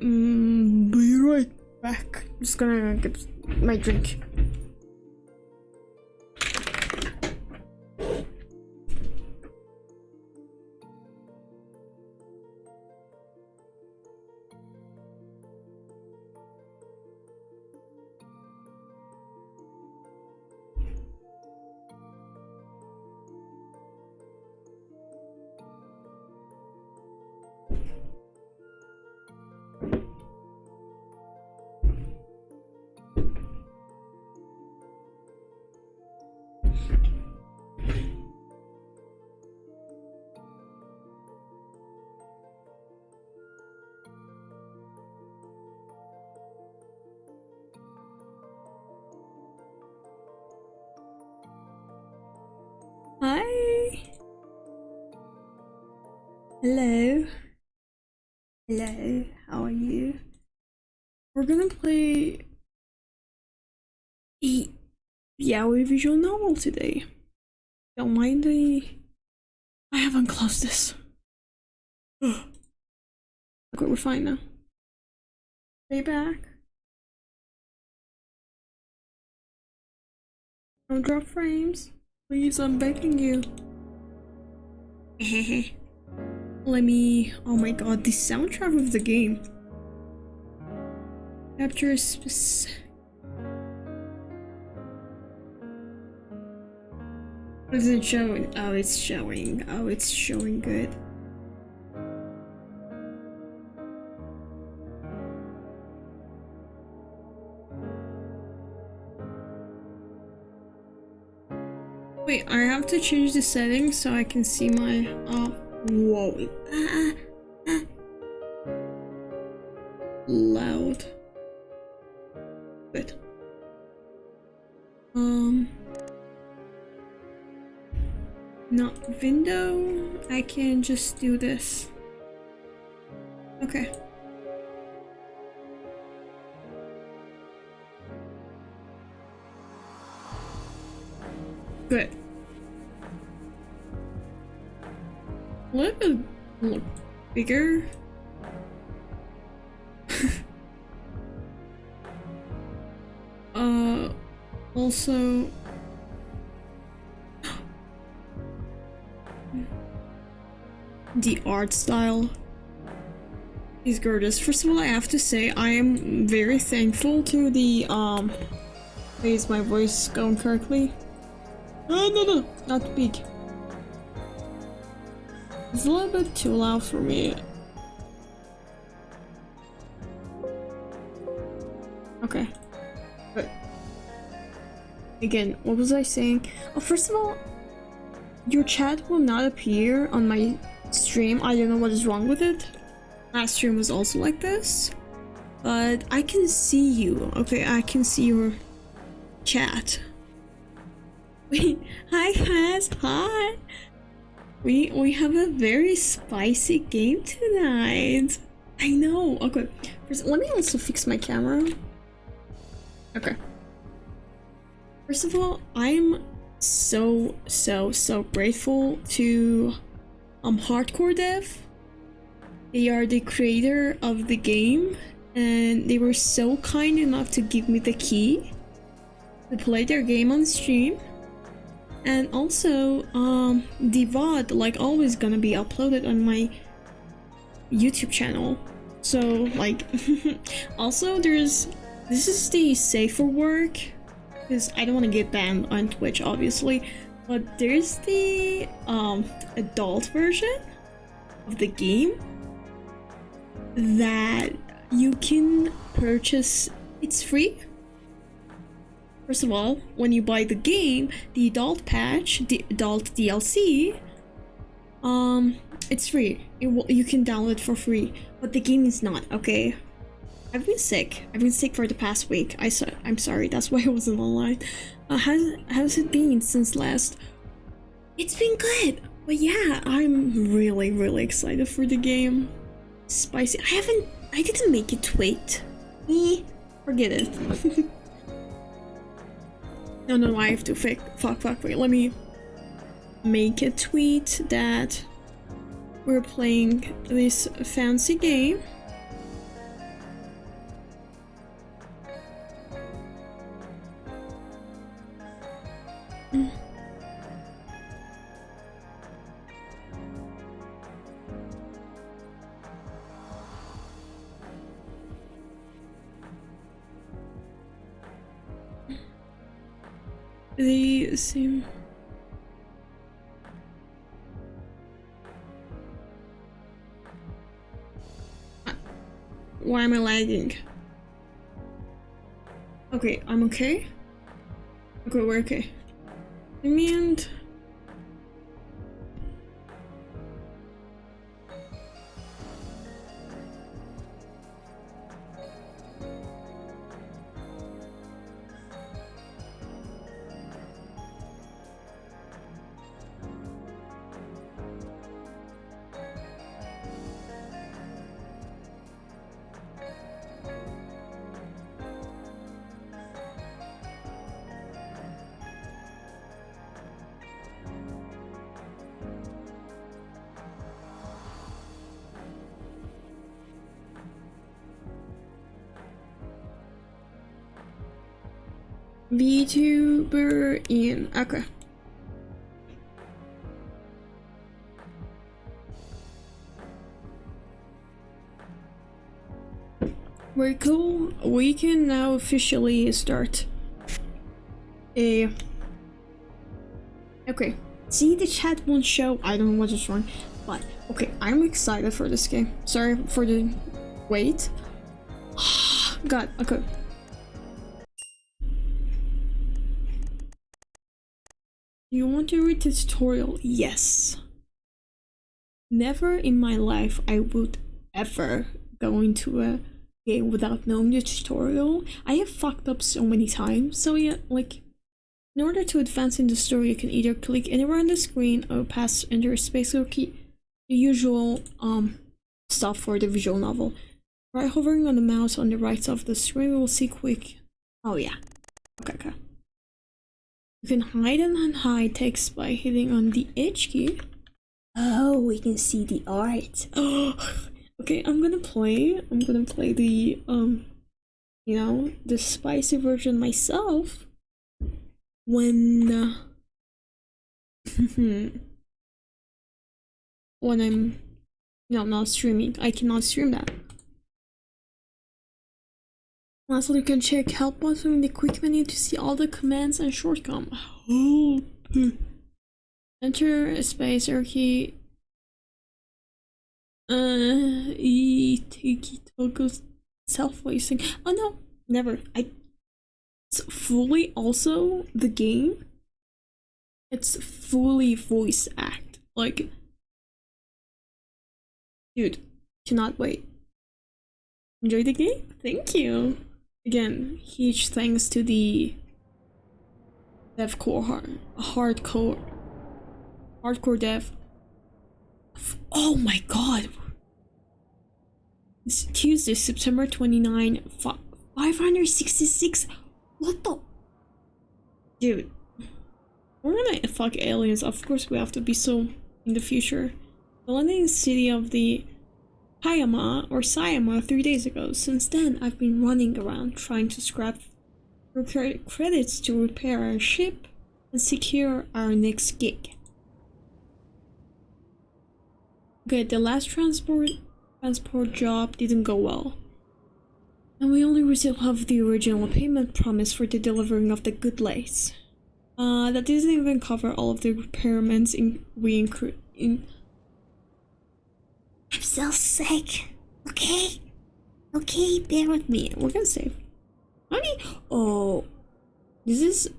Be right back. Just gonna get my drink. Hi. Hello. Hello. How are you? We're gonna play a yaoi visual novel today. Don't mind I haven't closed this. Okay, we're fine now. Stay back. Don't drop frames. Please, I'm begging you. Let me... Oh my god, the soundtrack of the game. Capture specific... What is it showing? Oh, it's showing. Oh, it's showing good. Wait, I have to change the settings so I can see my... whoa. Loud. Good. Not window. I can just do this. Okay. Good. A little bit look bigger. Also the art style is gorgeous. First of all, I have to say I am very thankful to the is my voice going correctly? No, not big. It's a little bit too loud for me. Okay. But again, what was I saying? Oh, first of all, your chat will not appear on my stream. I don't know what is wrong with it. Last stream was also like this. But I can see you. Okay, I can see your chat. Wait, hi guys, hi! We have a very spicy game tonight. I know. Okay, first, let me also fix my camera. Okay. First of all, I'm so grateful to HeartCoreDev. They are the creator of the game, and they were so kind enough to give me the key to play their game on stream. And also, the VOD, like, always gonna be uploaded on my YouTube channel. So, like, also this is the safer work, because I don't want to get banned on Twitch, obviously, but there's the, adult version of the game that you can purchase. It's free. First of all, when you buy the game, the adult patch, the adult DLC, it's free. You can download it for free, but the game is not, okay? I've been sick for the past week. I'm sorry, that's why I wasn't online. How's it been since last? It's been good, but yeah, I'm really excited for the game. Spicy. I didn't make a tweet. Forget it. No, I have to fuck, wait, let me make a tweet that we're playing this fancy game. They seem... Why am I lagging? Okay, I'm okay. Okay, we're okay. Symbiant. Vtuber in. Okay. Very cool. We can now officially start a... Okay. See, the chat won't show. I don't know what is wrong. But, okay, I'm excited for this game. Sorry for the wait. God, okay. You want to read the tutorial? Yes. Never in my life I would ever go into a game without knowing the tutorial. I have fucked up so many times. So yeah, like, in order to advance in the story, you can either click anywhere on the screen or pass enter a space or key. The usual stuff for the visual novel. By hovering on the mouse on the right side of the screen, we will see quick. Oh yeah. Okay. You can hide and unhide text by hitting on the H key. Oh, we can see the art. Oh, okay. I'm gonna play the you know, the spicy version myself when when I'm not streaming. I cannot stream that. Lastly, you can check help button in the quick menu to see all the commands and shortcuts. Oh, enter a space or key. Toggle self-voicing. Oh no, never. It's fully also the game. It's fully voice act. Like, dude, cannot wait. Enjoy the game? Thank you. Again, huge thanks to the HeartCoreDev. Oh my god. It's Tuesday, September 29, 566. What the? Dude. We're gonna fuck aliens. Of course we have to be so in the future. The landing city of the Sayama 3 days ago. Since then, I've been running around trying to scrap credits to repair our ship and secure our next gig. Okay, the last transport job didn't go well. And we only received half the original payment promised for the delivering of the good lace. That doesn't even cover all of the repairments I'm so sick. Okay, bear with me. We're gonna save. Honey, oh, this is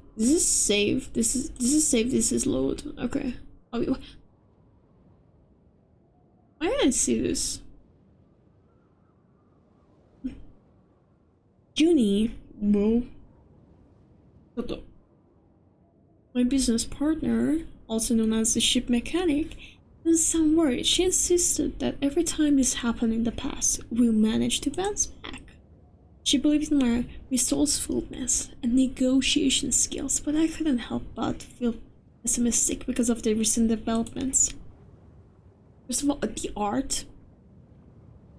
save. This is save. This is load. Okay. Why didn't I see this? Junie, whoa. My business partner, also known as the ship mechanic, was some worried. She insisted that every time this happened in the past, we'll manage to bounce back. She believed in my resourcefulness and negotiation skills, but I couldn't help but feel pessimistic because of the recent developments. First of all, the art,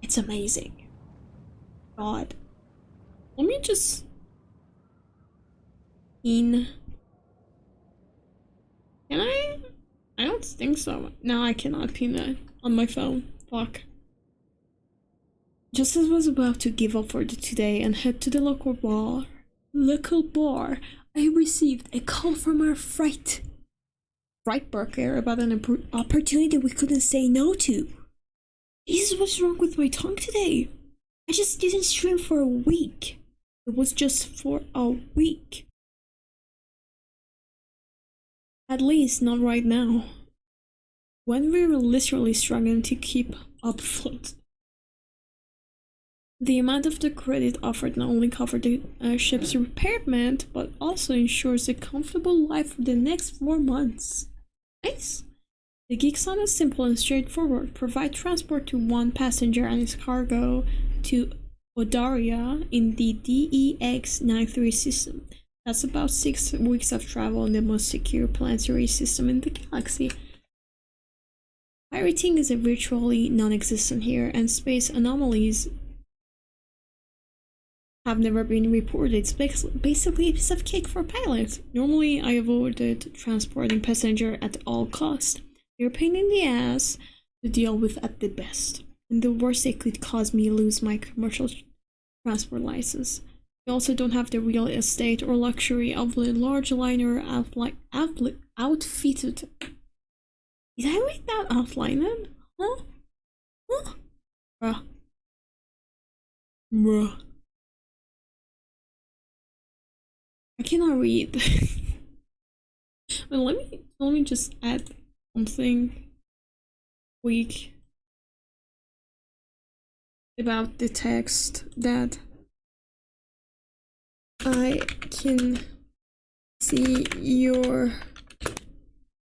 it's amazing. God. Let me just Can I? I don't think so. No, I cannot pin that on my phone. Fuck. Just as I was about to give up for today and head to the local bar, I received a call from our fright burger about an opportunity we couldn't say no to. Jesus, what's wrong with my tongue today? I just didn't stream for a week. It was just for a week. At least not right now. When we were literally struggling to keep up afloat. The amount of the credit offered not only covered the ship's repairment, but also ensures a comfortable life for the next 4 months. Nice. The gig sounded simple and straightforward. Provide transport to one passenger and his cargo to Odaria in the DEX-93 system. That's about 6 weeks of travel in the most secure planetary system in the galaxy. Pirating is virtually non-existent here, and space anomalies have never been reported. It's basically a piece of cake for pilots. Normally, I avoided transporting passenger at all cost. They're a pain in the ass to deal with at the best, and the worst, they could cause me lose my commercial transport license. We also don't have the real estate or luxury of a large liner outfitted. Did I read that outlined? Huh? Huh? Bruh. I cannot read. Well, let me just add something quick about the text that I can see your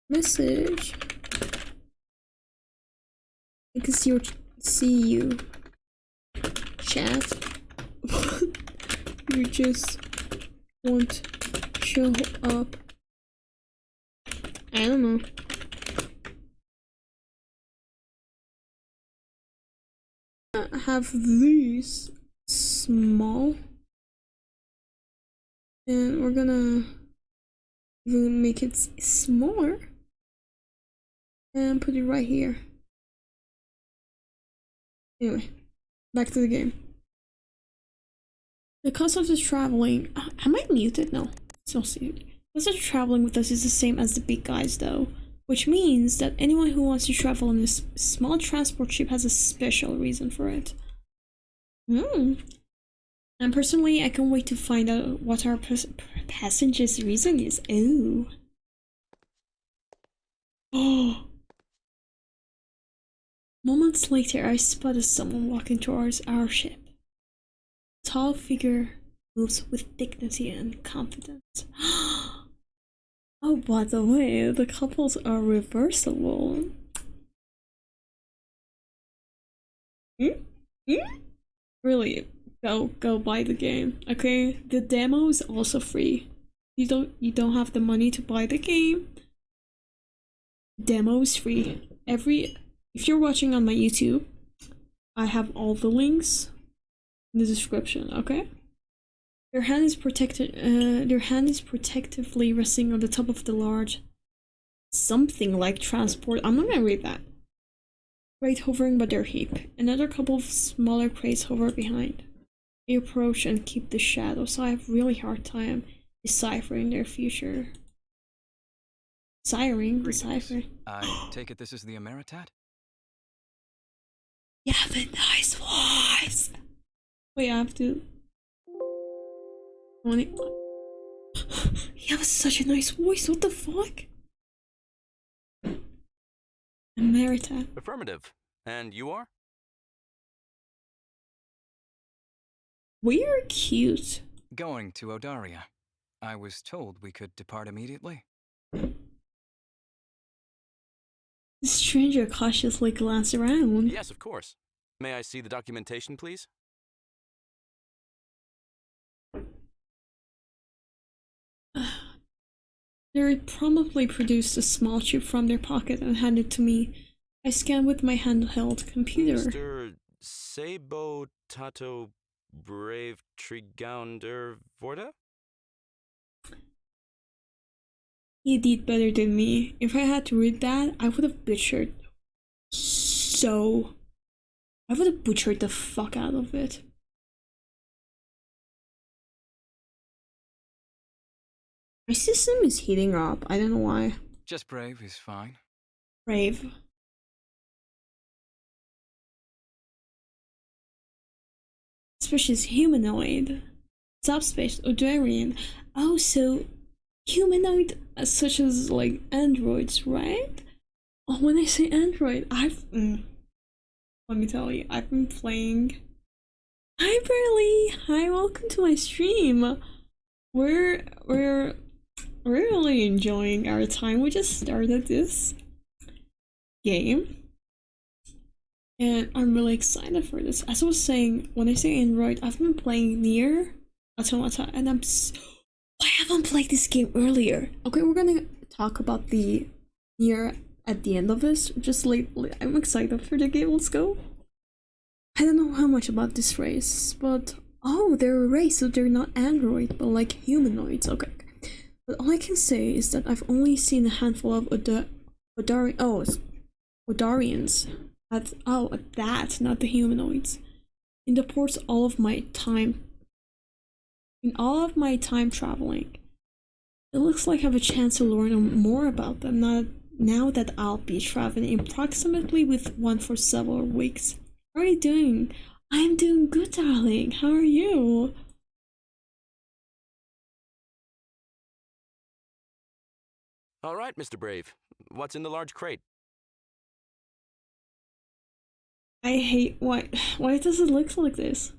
message. I can see you chat. You just won't show up. I don't know. I have these small, and we're gonna even make it smaller and put it right here. Anyway, back to the game. The cost of the traveling. Am I muted? No. Still see. The cost of traveling with us is the same as the big guys, though, which means that anyone who wants to travel on this small transport ship has a special reason for it. And personally, I can't wait to find out what our passenger's reason is. Ooh. Oh. Moments later, I spotted someone walking towards our ship. Tall figure moves with dignity and confidence. Oh, by the way, the couples are reversible. Really, go buy the game. Okay, the demo is also free. You don't have the money to buy the game. Demo is free. If you're watching on my YouTube, I have all the links in the description, okay? Their hand is protectively resting on the top of the large something like transport. I'm not gonna read that. Crate hovering by their heap. Another couple of smaller crates hover behind. They approach and keep the shadow, so I have really hard time deciphering their future. Deciphering. I take it this is the Ameritat? You have a nice voice. Wait, I have to. You have such a nice voice. What the fuck? Ameritat. Affirmative. And you are? We're cute. Going to Odaria. I was told we could depart immediately. The stranger cautiously glanced around. Yes, of course. May I see the documentation, please? They promptly produced a small chip from their pocket and handed it to me. I scanned with my handheld computer. Mr. Sabo Tato Brave Trigounder Vorda? He did better than me. If I had to read that, I would have butchered the fuck out of it. My system is heating up. I don't know why. Just brave is fine. Brave. Species humanoid. Subspace Odarian. Oh, so humanoid such as like androids, right? Oh, when I say android, let me tell you, I've been playing. Hi Burley! Hi, welcome to my stream. We're really enjoying our time. We just started this game. And I'm really excited for this. As I was saying, when I say Android, I've been playing Nier Automata, and I haven't played this game earlier. Okay, we're gonna talk about the Nier at the end of this. Just lately, I'm excited for the game. Let's go. I don't know how much about this race, but oh, they're a race, so they're not android, but like humanoids. Okay, but all I can say is that I've only seen a handful of Odarians. That, not the humanoids. In the ports, in all of my time traveling, it looks like I have a chance to learn more about them. Now that I'll be traveling approximately with one for several weeks. How are you doing? I'm doing good, darling. How are you? All right, Mr. Brave. What's in the large crate? I hate why does it look like this?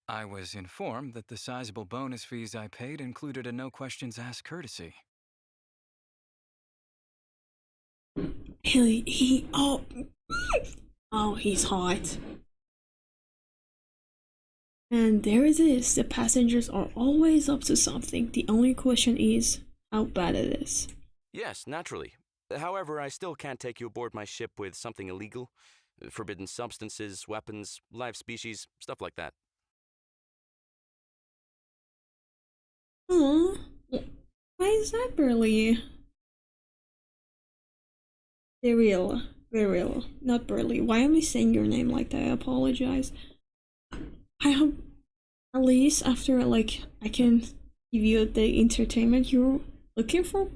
I was informed that the sizable bonus fees I paid included a no questions asked courtesy. He's hot. And there it is. The passengers are always up to something. The only question is how bad it is. Yes, naturally. However, I still can't take you aboard my ship with something illegal. Forbidden substances, weapons, live species, stuff like that. Aww. Why is that, Burley? Beryl, not Burley. Why am I saying your name like that? I apologize. I hope at least after like I can give you the entertainment you're looking for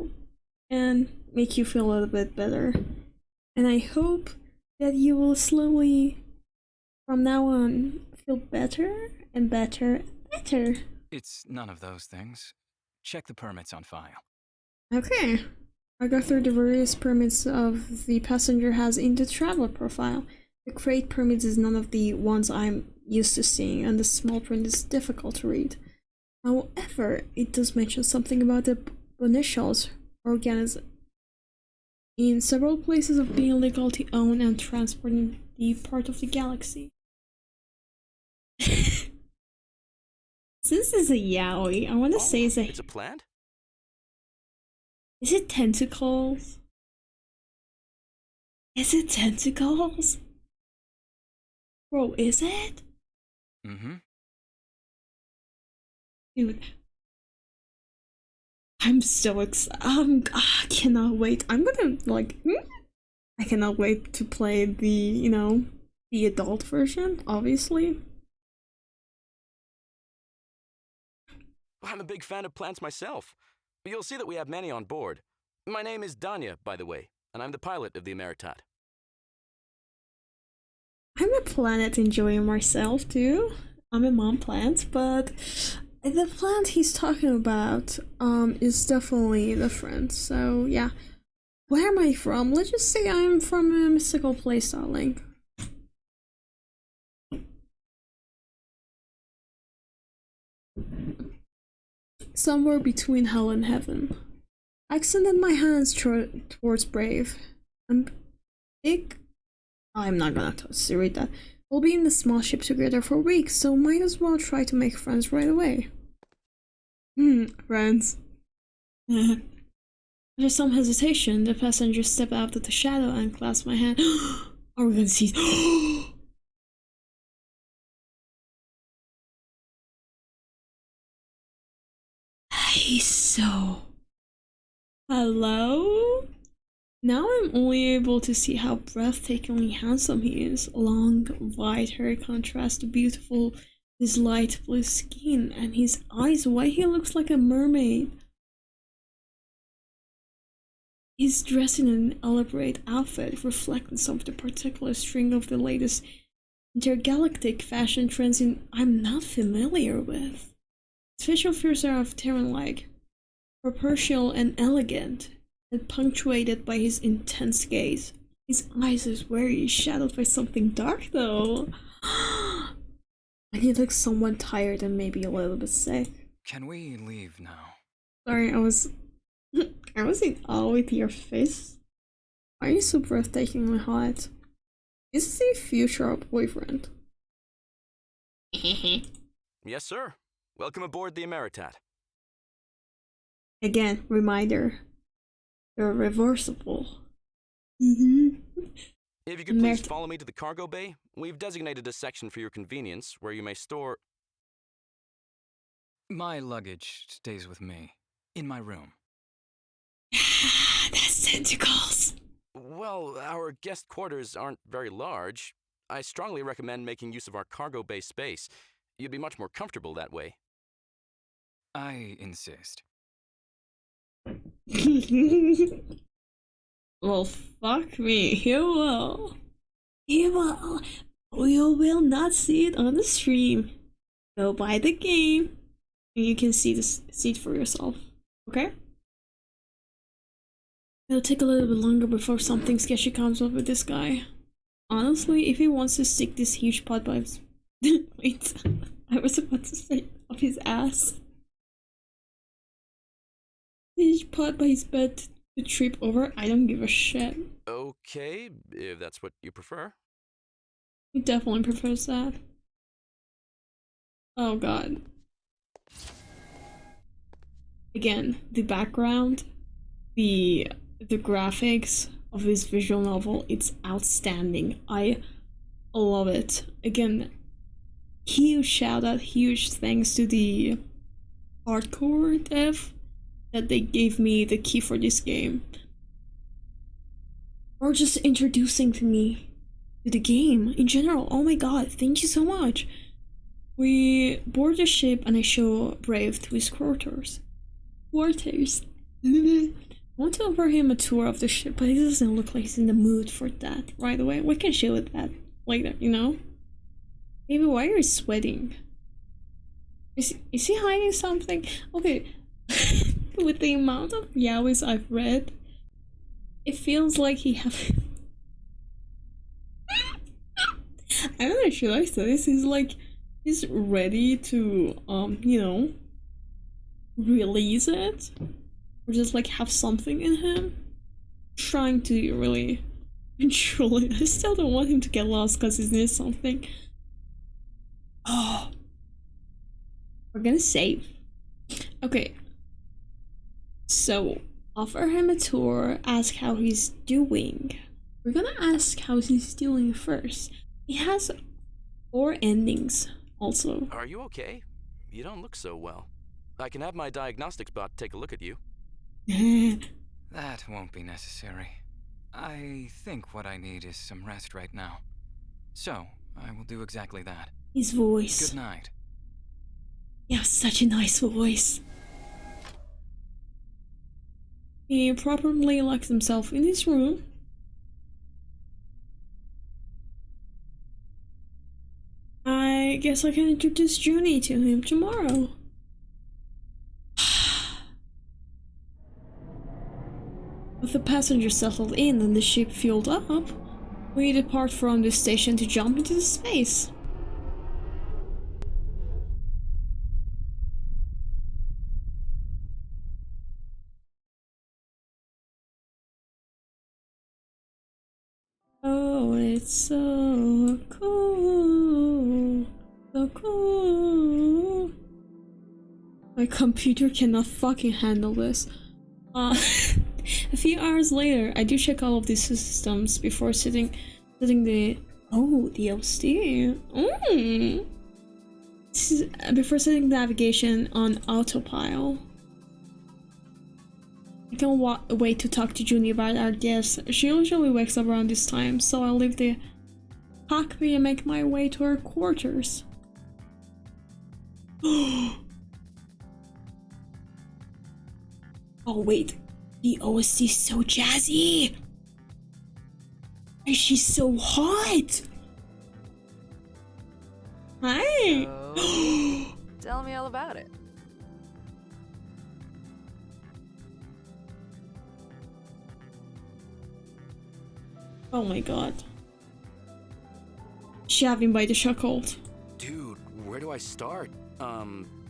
and make you feel a little bit better. And I hope that you will slowly from now on feel better and better and better. It's none of those things. Check the permits on file. Okay. I go through the various permits of the passenger has in the traveler profile. The crate permits is none of the ones I'm used to seeing, and the small print is difficult to read. However, it does mention something about the Bonicials organism in several places of being legal to own and transport in the part of the galaxy. This is a yaoi. I want to say it's a plant? Is it tentacles? Is it tentacles? Bro, is it? Mm-hmm. Dude. I'm so excited. I cannot wait. I'm gonna, I cannot wait to play the, the adult version, obviously. I'm a big fan of plants myself. You'll see that we have many on board. My name is Danya, by the way, and I'm the pilot of the Emeritat. I'm a planet enjoyer myself, too. I'm a mom plant, but the plant he's talking about is definitely different. So, yeah. Where am I from? Let's just say I'm from a mystical place, darling. Somewhere between hell and heaven. I extended my hands towards Brave. I'm not gonna read that. We'll be in the small ship together for weeks, so might as well try to make friends right away. Friends. After some hesitation, the passenger stepped out of the shadow and clasped my hand. Are we gonna see? He's so... Hello? Now I'm only able to see how breathtakingly handsome he is. Long, white hair contrasts the beautiful, his light blue skin, and his eyes, why he looks like a mermaid. He's dressed in an elaborate outfit, reflecting some of the particular string of the latest intergalactic fashion trends I'm not familiar with. His facial features are of Terran-like, proportional and elegant, and punctuated by his intense gaze. His eyes are very shadowed by something dark, though. And he looks somewhat tired and maybe a little bit sick. Can we leave now? Sorry, I was in awe with your face. Why are you so breathtakingly hot? Is this your future boyfriend? Yes, sir. Welcome aboard the Emeritat. Again, reminder. They're reversible. If you could please follow me to the cargo bay, we've designated a section for your convenience where you may store... My luggage stays with me, in my room. That's tentacles. Well, our guest quarters aren't very large. I strongly recommend making use of our cargo bay space. You'd be much more comfortable that way. I insist. Well, fuck me. He will. He will. You will not see it on the stream. Go buy the game, and you can see it for yourself. Okay? It'll take a little bit longer before something sketchy comes up with this guy. Honestly, if he wants to stick this huge pot by his... Wait, I was about to say up his ass. Huge pot by his bed to trip over, I don't give a shit. Okay, if that's what you prefer. He definitely prefers that. Oh god. Again, the background, the graphics of this visual novel, it's outstanding. I love it. Again, huge shout out, huge thanks to the HeartCoreDev that they gave me the key for this game. Or just introducing to me to the game in general. Oh my god, thank you so much. We board the ship and I show Brave to his quarters. I want to offer him a tour of the ship, but he doesn't look like he's in the mood for that right away. We can show it that later, you know? Maybe why are you sweating? Is he hiding something? Okay, with the amount of yaois I've read, it feels like he have... I don't know, should I say this? He's ready to, you know, release it. Or just like have something in him. Trying to really control it. I still don't want him to get lost because he needs something. Oh. We're gonna save. Okay. So, offer him a tour, ask how he's doing. We're gonna ask how he's doing first. He has 4 endings also. Are you okay? You don't look so well. I can have my diagnostics bot take a look at you. That won't be necessary. I think what I need is some rest right now. So, I will do exactly that. His voice. Good night. You have such a nice voice. He properly locks himself in his room. I guess I can introduce Junie to him tomorrow. With the passengers settled in and the ship fueled up, we depart from the station to jump into the space. Oh, it's so cool, so cool. My computer cannot fucking handle this. A few hours later, I do check all of these systems before setting the DLC. Before setting navigation on autopilot. I can't wait to talk to Junie about our gifts. She usually wakes up around this time, so I'll leave the cockpit and make my way to her quarters. Oh wait, the OST is so jazzy! And she's so hot! Hi! So, tell me all about it. Oh my god. Shaving by the Shuckled. Dude, where do I start?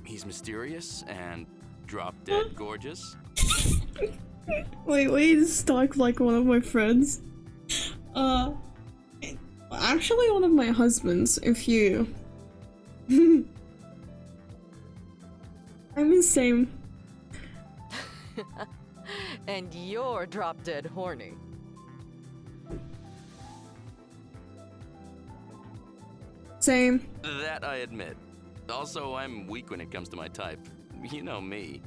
He's mysterious and drop dead gorgeous. Wait, stalk like one of my friends. Actually one of my husbands, if you... I mean, same. And you're drop dead horny. Same. That I admit. Also, I'm weak when it comes to my type. You know me.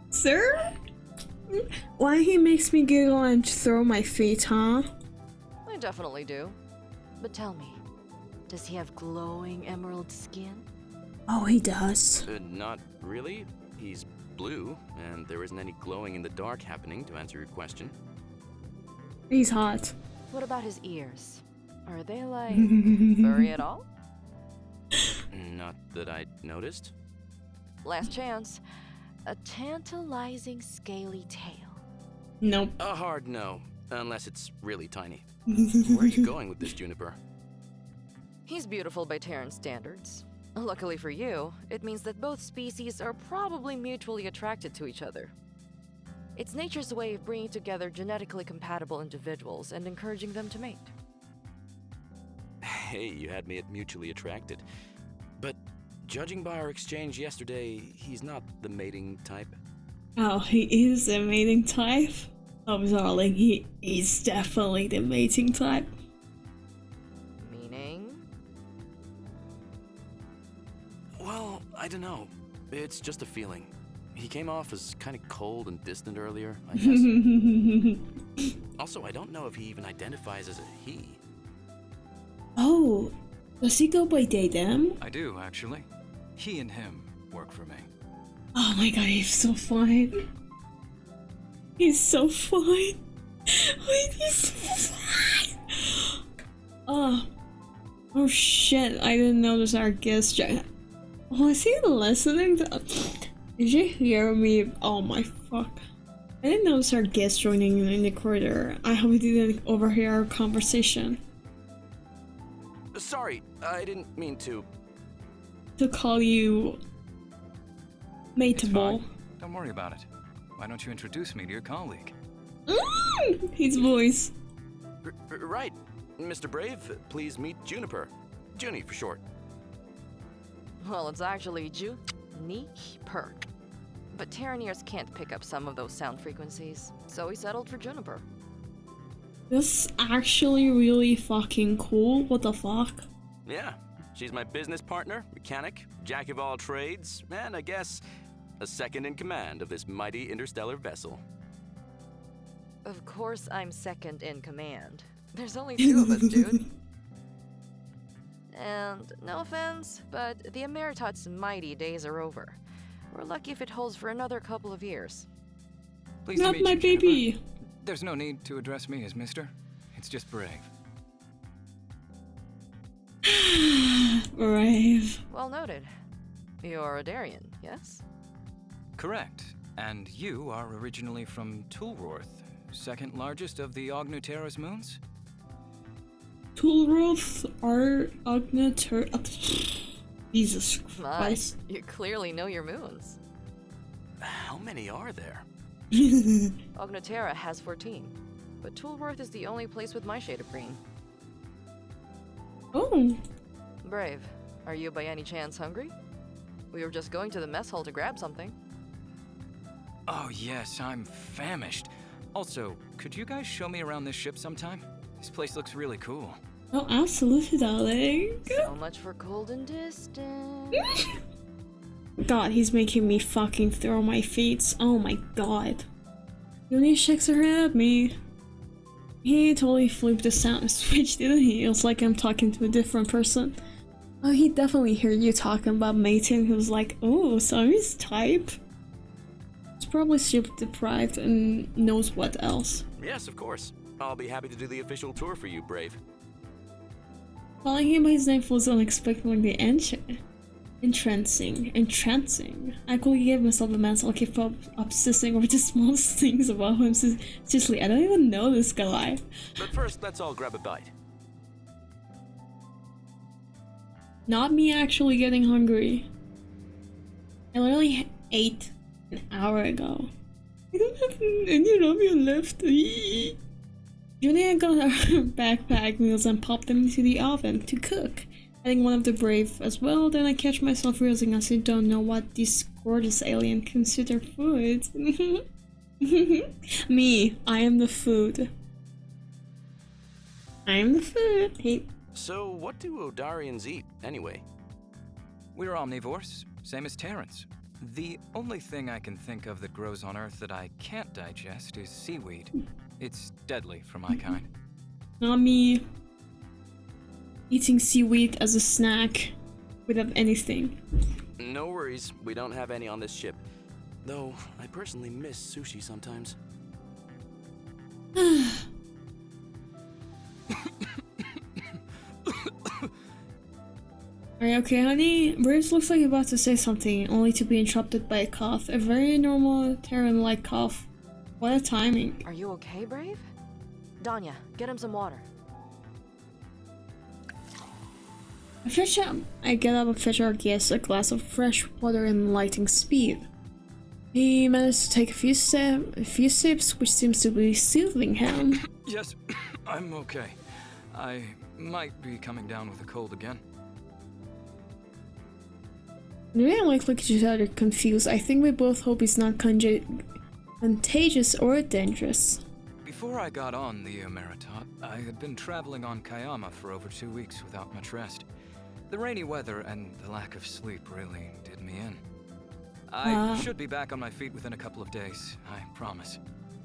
Sir? Why he makes me giggle and throw my feet, huh? I definitely do. But tell me, does he have glowing emerald skin? Oh, he does. Not really. He's blue, and there isn't any glowing in the dark happening, to answer your question. He's hot. What about his ears? Are they like furry at all? Not that I noticed. Last chance. A tantalizing scaly tail. Nope. A hard no, unless it's really tiny. Where are you going with this, Juniper? He's beautiful by Terran standards. Luckily for you, it means that both species are probably mutually attracted to each other. It's nature's way of bringing together genetically compatible individuals and encouraging them to mate. Hey, you had me at mutually attracted. But judging by our exchange yesterday, he's not the mating type. Oh, he is a mating type? Oh, darling, he is definitely the mating type. Meaning? Well, I don't know. It's just a feeling. He came off as kind of cold and distant earlier, I guess. Also, I don't know if he even identifies as a he. Oh, does he go by they, them? I do, actually. He and him work for me. Oh my god, he's so fine. He's so fine. Wait, he's so fine. Oh shit, I didn't notice our guest. Was he listening to... Did you hear me? Oh my fuck. I didn't notice our guest joining in the corridor. I hope he didn't overhear our conversation. Sorry, I didn't mean to. To call you... It's mateable. fine. Don't worry about it. Why don't you introduce me to your colleague? His voice. Right. Mr. Brave, please meet Juniper. Junie for short. Well, it's actually Juniper. But Terran ears can't pick up some of those sound frequencies, so he settled for Juniper. That's actually really fucking cool. What the fuck? Yeah, she's my business partner, mechanic, jack of all trades, and I guess a second in command of this mighty interstellar vessel. Of course I'm second in command. There's only two of us, dude. And no offense, but the Emeritot's mighty days are over. We're lucky if it holds for another couple of years. Pleased to Not meet my you, Juniper. baby. There's no need to address me as Mr. It's just Brave. Brave. Well noted. You're a Darien, yes? Correct. And you are originally from Tulworth, second largest of the Ognutera's moons? Tulroth are Ognater. Jesus My, Christ. you clearly know your moons. How many are there? Ognutera has 14, but Tulworth is the only place with my shade of green. Oh. Brave, are you by any chance hungry? We were just going to the mess hall to grab something. Oh yes, I'm famished. Also, could you guys show me around this ship sometime? This place looks really cool. Oh, absolutely, darling. So much for cold and distant. God, he's making me fucking throw my feet. Oh my god. Yoni shakes her head at me. He totally flipped the sound switch, didn't he? It was like I'm talking to a different person. Oh, he definitely heard you talking about mating. He was like, oh, so I'm his type. He's probably sleep deprived and knows what else. Yes, of course. I'll be happy to do the official tour for you, Brave. Calling him by his name was unexpectedly entrancing. I could give myself a mental keep up obsessing over the smallest things about him. Seriously, I don't even know this guy. But first, let's all grab a bite. Not me actually getting hungry. I literally ate an hour ago. I don't have any ramen left. Julia got our backpack meals and popped them into the oven to cook. Adding one of the Brave as well, then I catch myself realizing I still don't know what this gorgeous alien consider food. Me, I am the food. I am the food. Hey. So, what do Odarians eat, anyway? We're omnivores, same as Terrans. The only thing I can think of that grows on Earth that I can't digest is seaweed. It's deadly for my kind. Not me. Eating seaweed as a snack without anything. No worries, we don't have any on this ship. Though, I personally miss sushi sometimes. Are you okay, honey? Braves looks like you're about to say something, only to be interrupted by a cough. A very normal Terran-like cough. What a timing. Are you okay, Brave? Danya, get him some water. I get up and fetch our guest a glass of fresh water in lightning speed. He managed to take a few sips, which seems to be soothing him. Yes, I'm okay. I might be coming down with a cold again. We don't look at each other confused. I think we both hope it's not contagious or dangerous. Before I got on the Meritot, I had been traveling on Kayama for over 2 weeks without much rest. The rainy weather and the lack of sleep really did me in. I should be back on my feet within a couple of days, I promise.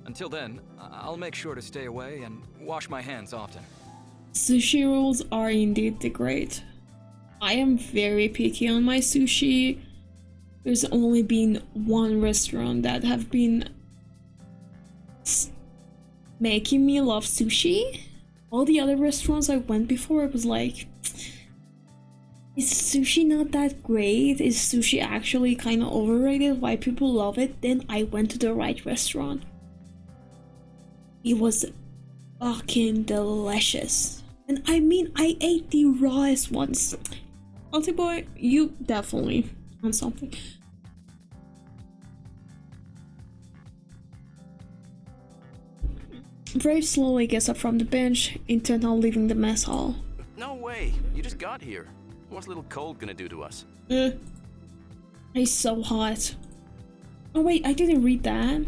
Until then, I'll make sure to stay away and wash my hands often. Sushi rolls are indeed the great. I am very picky on my sushi. There's only been one restaurant that have been making me love sushi. All the other restaurants I went before, it was like, is sushi not that great? Is sushi actually kind of overrated? Why people love it? Then I went to the right restaurant. It was fucking delicious. And I mean, I ate the rawest ones. Auntie boy, you definitely on something. Brave slowly gets up from the bench, intent on leaving the mess hall. No way, you just got here. What's a little cold gonna do to us? It's so hot. Oh wait, I didn't read that.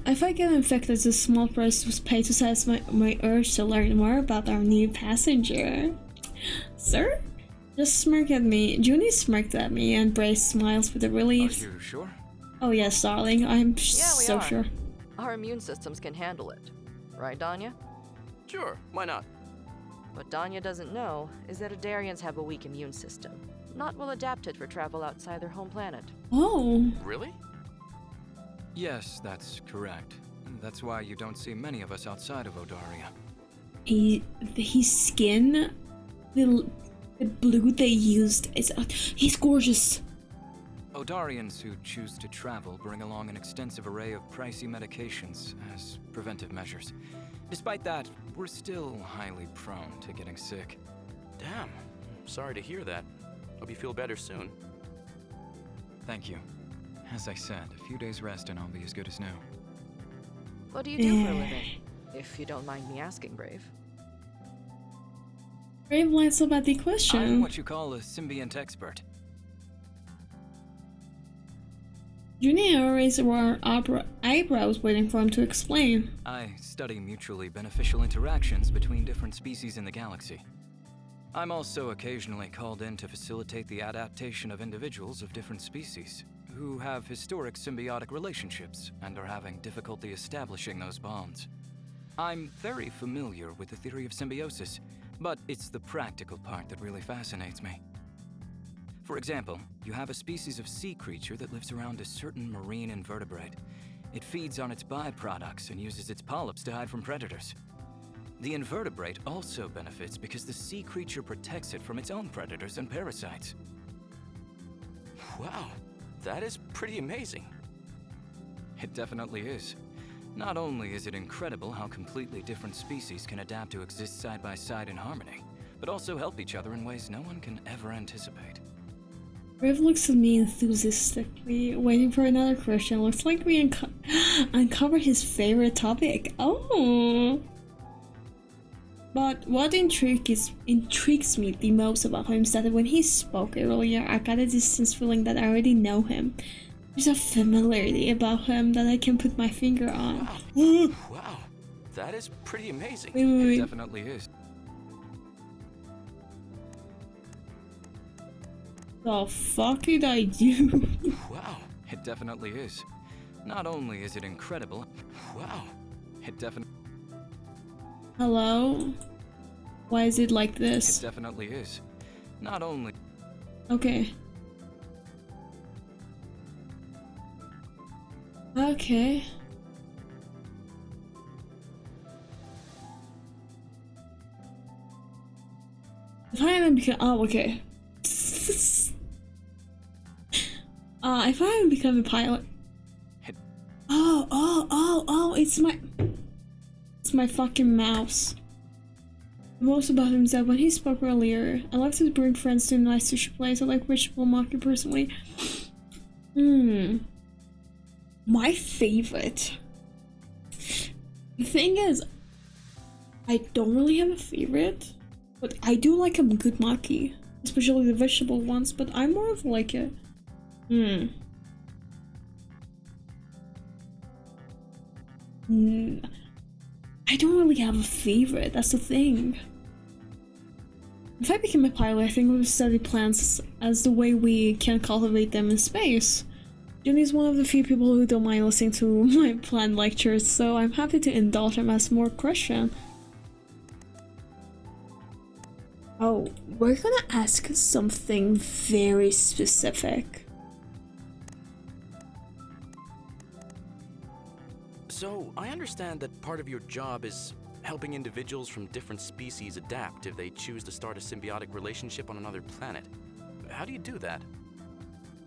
If I get infected, a small price was paid to satisfy my urge to learn more about our new passenger. Sir? Just smirk at me. Junie smirked at me and Brave smiles with a relief. Are you sure? Oh yes, darling, I'm Yeah, we so are. sure. Our immune systems can handle it. Right, Danya? Sure, why not? What Danya doesn't know is that Adarians have a weak immune system, not well adapted for travel outside their home planet. Oh. Really? Yes, that's correct. That's why you don't see many of us outside of Odaria. His skin, the blue they used, he's gorgeous. Odarians who choose to travel bring along an extensive array of pricey medications as preventive measures. Despite that, we're still highly prone to getting sick. Damn, sorry to hear that. Hope you feel better soon. Thank you. As I said, a few days rest and I'll be as good as new. What do you do for a living? If you don't mind me asking, Brave. Brave lines up at the I'm question. what you call a symbiont expert. Junie raised her eyebrows, waiting for him to explain. I study mutually beneficial interactions between different species in the galaxy. I'm also occasionally called in to facilitate the adaptation of individuals of different species, who have historic symbiotic relationships and are having difficulty establishing those bonds. I'm very familiar with the theory of symbiosis, but it's the practical part that really fascinates me. For example, you have a species of sea creature that lives around a certain marine invertebrate. It feeds on its byproducts and uses its polyps to hide from predators. The invertebrate also benefits because the sea creature protects it from its own predators and parasites. Wow, that is pretty amazing. It definitely is. Not only is it incredible how completely different species can adapt to exist side by side in harmony, but also help each other in ways no one can ever anticipate. Riv looks at me enthusiastically, waiting for another question. Looks like we uncovered his favorite topic. Oh! But what intrigues me the most about him is that when he spoke earlier, I got a distant feeling that I already know him. There's a familiarity about him that I can put my finger on. Wow, that is pretty amazing. It definitely is. The fuck did I do? Wow, It definitely is. Not only is it incredible, wow, it definitely Hello? Why is it like this? definitely is. Not only Okay. Okay. If I haven't become okay. If I haven't become a pilot. Oh, it's my fucking mouse. The most about him is that when he spoke earlier, I like to bring friends to a nice sushi place. I like vegetable maki personally. My favorite. The thing is, I don't really have a favorite, but I do like a good maki, especially the vegetable ones, but I'm more of like a I don't really have a favorite, that's the thing. If I became a pilot, I think we would study plants as the way we can cultivate them in space. Jenny is one of the few people who don't mind listening to my plant lectures, so I'm happy to indulge him as more question. Oh, we're gonna ask something very specific. So, I understand that part of your job is helping individuals from different species adapt if they choose to start a symbiotic relationship on another planet. How do you do that?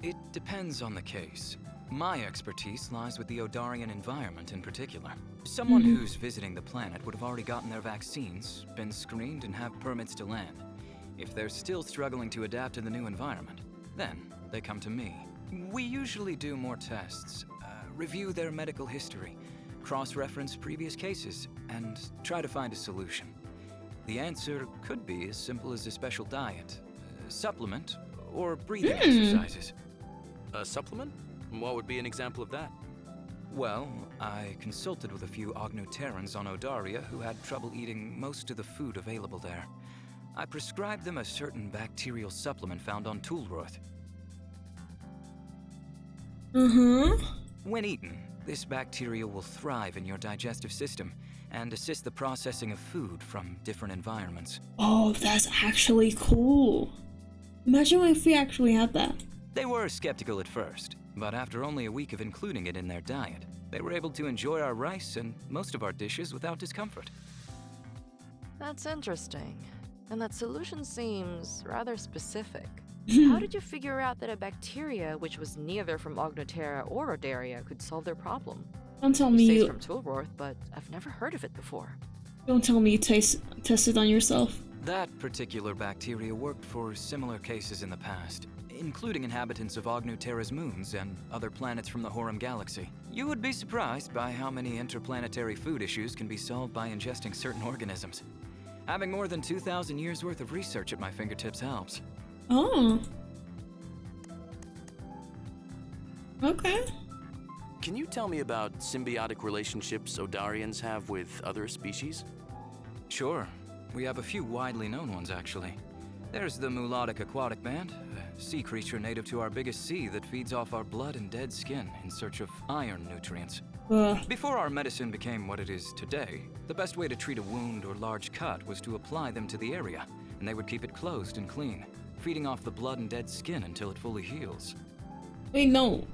it depends on the case. My expertise lies with the Odarian environment in particular. Someone who's visiting the planet would have already gotten their vaccines, been screened, and have permits to land. If they're still struggling to adapt to the new environment, then they come to me. We usually do more tests, review their medical history, cross-reference previous cases, and try to find a solution. The answer could be as simple as a special diet, a supplement, or breathing exercises. A supplement? What would be an example of that? Well, I consulted with a few Ognoterans on Odaria who had trouble eating most of the food available there. I prescribed them a certain bacterial supplement found on Toolroth. When eaten, this bacteria will thrive in your digestive system and assist the processing of food from different environments. Oh, that's actually cool. Imagine if we actually had that. They were skeptical at first, but after only a week of including it in their diet, they were able to enjoy our rice and most of our dishes without discomfort. That's interesting. And that solution seems rather specific. How did you figure out that a bacteria which was neither from Ognotera or Odaria could solve their problem? Don't tell me You say you. it's from Toolroth, but I've never heard of it before. Don't tell me you tested on yourself. That particular bacteria worked for similar cases in the past, including inhabitants of Ognotera's moons and other planets from the Horum galaxy. You would be surprised by how many interplanetary food issues can be solved by ingesting certain organisms. Having more than 2,000 years worth of research at my fingertips helps. Oh. Okay. Can you tell me about symbiotic relationships Odarians have with other species? Sure. We have a few widely known ones, actually. There's the Mulodic Aquatic Band, sea creature native to our biggest sea that feeds off our blood and dead skin in search of iron nutrients. Before our medicine became what it is today, the best way to treat a wound or large cut was to apply them to the area, and they would keep it closed and clean, feeding off the blood and dead skin until it fully heals. Wait, no.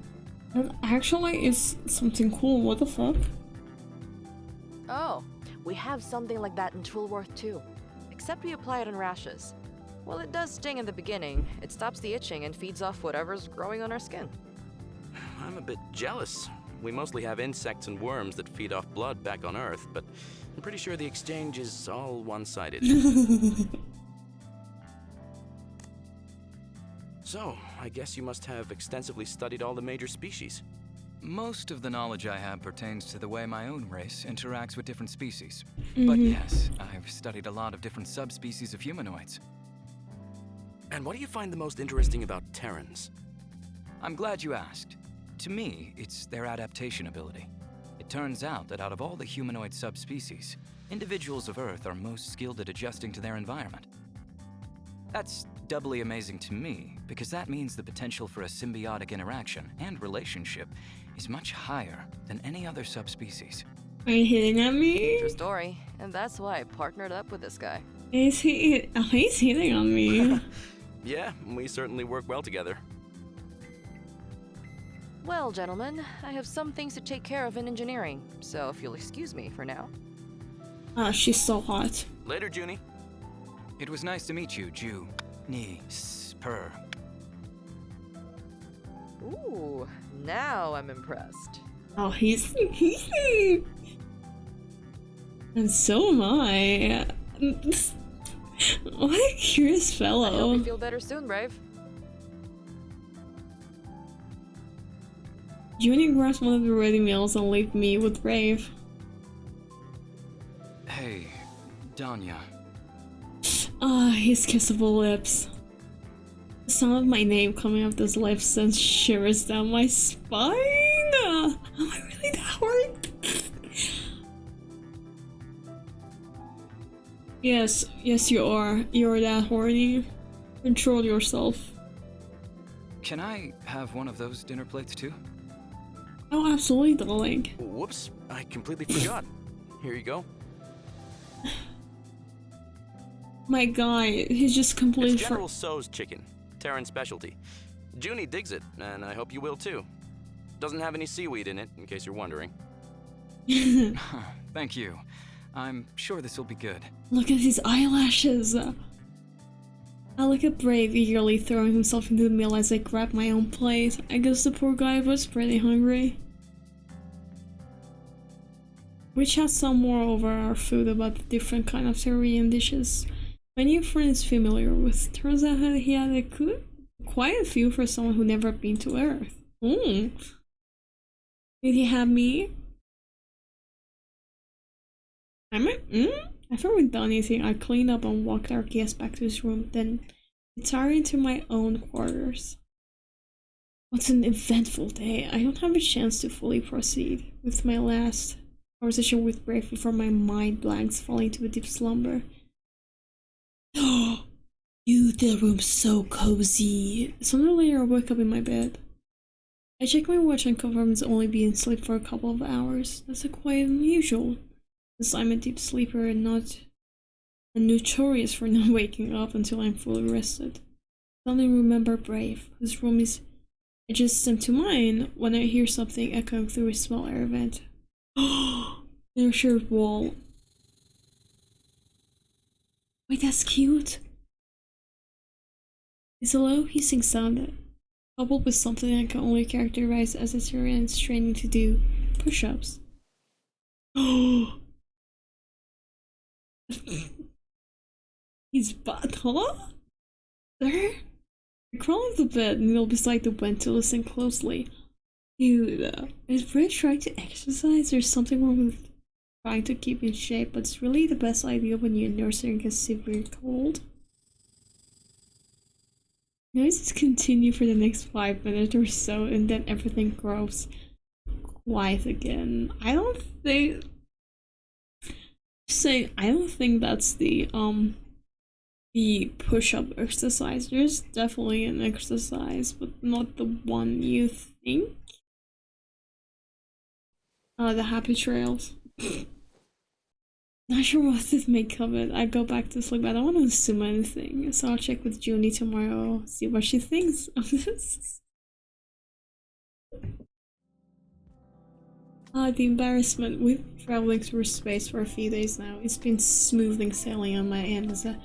That actually is something cool. What the fuck? Oh, we have something like that in Toolworth too. Except we apply it on rashes. Well, it does sting in the beginning. It stops the itching and feeds off whatever's growing on our skin. I'm a bit jealous. We mostly have insects and worms that feed off blood back on Earth, but I'm pretty sure the exchange is all one-sided. So, I guess you must have extensively studied all the major species. Most of the knowledge I have pertains to the way my own race interacts with different species. But yes, I've studied a lot of different subspecies of humanoids. And what do you find the most interesting about Terrans? I'm glad you asked. To me, it's their adaptation ability. It turns out that out of all the humanoid subspecies, individuals of Earth are most skilled at adjusting to their environment. That's doubly amazing to me, because that means the potential for a symbiotic interaction and relationship is much higher than any other subspecies. Are you hitting at me? True story, and that's why I partnered up with this guy. He's hitting on me. Yeah, we certainly work well together. Well, gentlemen, I have some things to take care of in engineering, so if you'll excuse me for now. Ah, she's so hot. Later, Junie. It was nice to meet you, Ju. Ni. Spur. Ooh, now I'm impressed. Oh, he's and so am I. What a curious I hope fellow. you feel better soon, Brave. Junie grabs one of the ready meals and leave me with Brave. Hey, Danya. Ah, his kissable lips. The sound of my name coming off those lips sends shivers down my spine. Am I really that horny? Yes, you are. You're that horny. Control yourself. Can I have one of those dinner plates too? Oh, absolutely, darling. Whoops, I completely forgot. Here you go. My guy, he's just completely It's General So's chicken, Terran specialty. Junie digs it, and I hope you will too. Doesn't have any seaweed in it, in case you're wondering. Thank you. I'm sure this will be good. Look at his eyelashes. I look at Brave eagerly throwing himself into the meal as I grab my own plate. I guess the poor guy was pretty hungry. We chat some more over our food about the different kind of Syrian dishes my new friend is familiar with. Turns out that he had quite a few for someone who never been to Earth. Did he have me? After we're done eating, I clean up and walked our guest back to his room, then retired into my own quarters. What an eventful day. I don't have a chance to fully proceed with my last conversation with Brave before my mind blanks, falling into a deep slumber. Oh, the room's so cozy. Sooner or later, I wake up in my bed. I check my watch and confirm it's only been asleep for a couple of hours. That's quite unusual, since I'm a deep sleeper and notorious for not waking up until I'm fully rested. Suddenly remember Brave, whose room is adjacent to mine, when I hear something echoing through a small air vent. Oh, their shared wall. Wait, that's cute. It's a low hissing sound, coupled with something I can only characterize as a Syrian training to do push-ups. Oh, his butt, huh? There? I crawl off the bed and kneel beside the vent to listen closely. Dude, is Brett trying to exercise? There's something wrong with trying to keep in shape, but it's really the best idea when you're nursing and gets severe cold. Noises continue for the next 5 minutes or so, and then everything grows quiet again. I don't think that's the the push-up exercise. There's definitely an exercise, but not the one you think. The happy trails. Not sure what this may cover. I go back to sleep. I don't want to assume anything, so I'll check with Junie tomorrow, see what she thinks of this. The embarrassment. We've been traveling through space for a few days now. It's been smoothing sailing on my end as a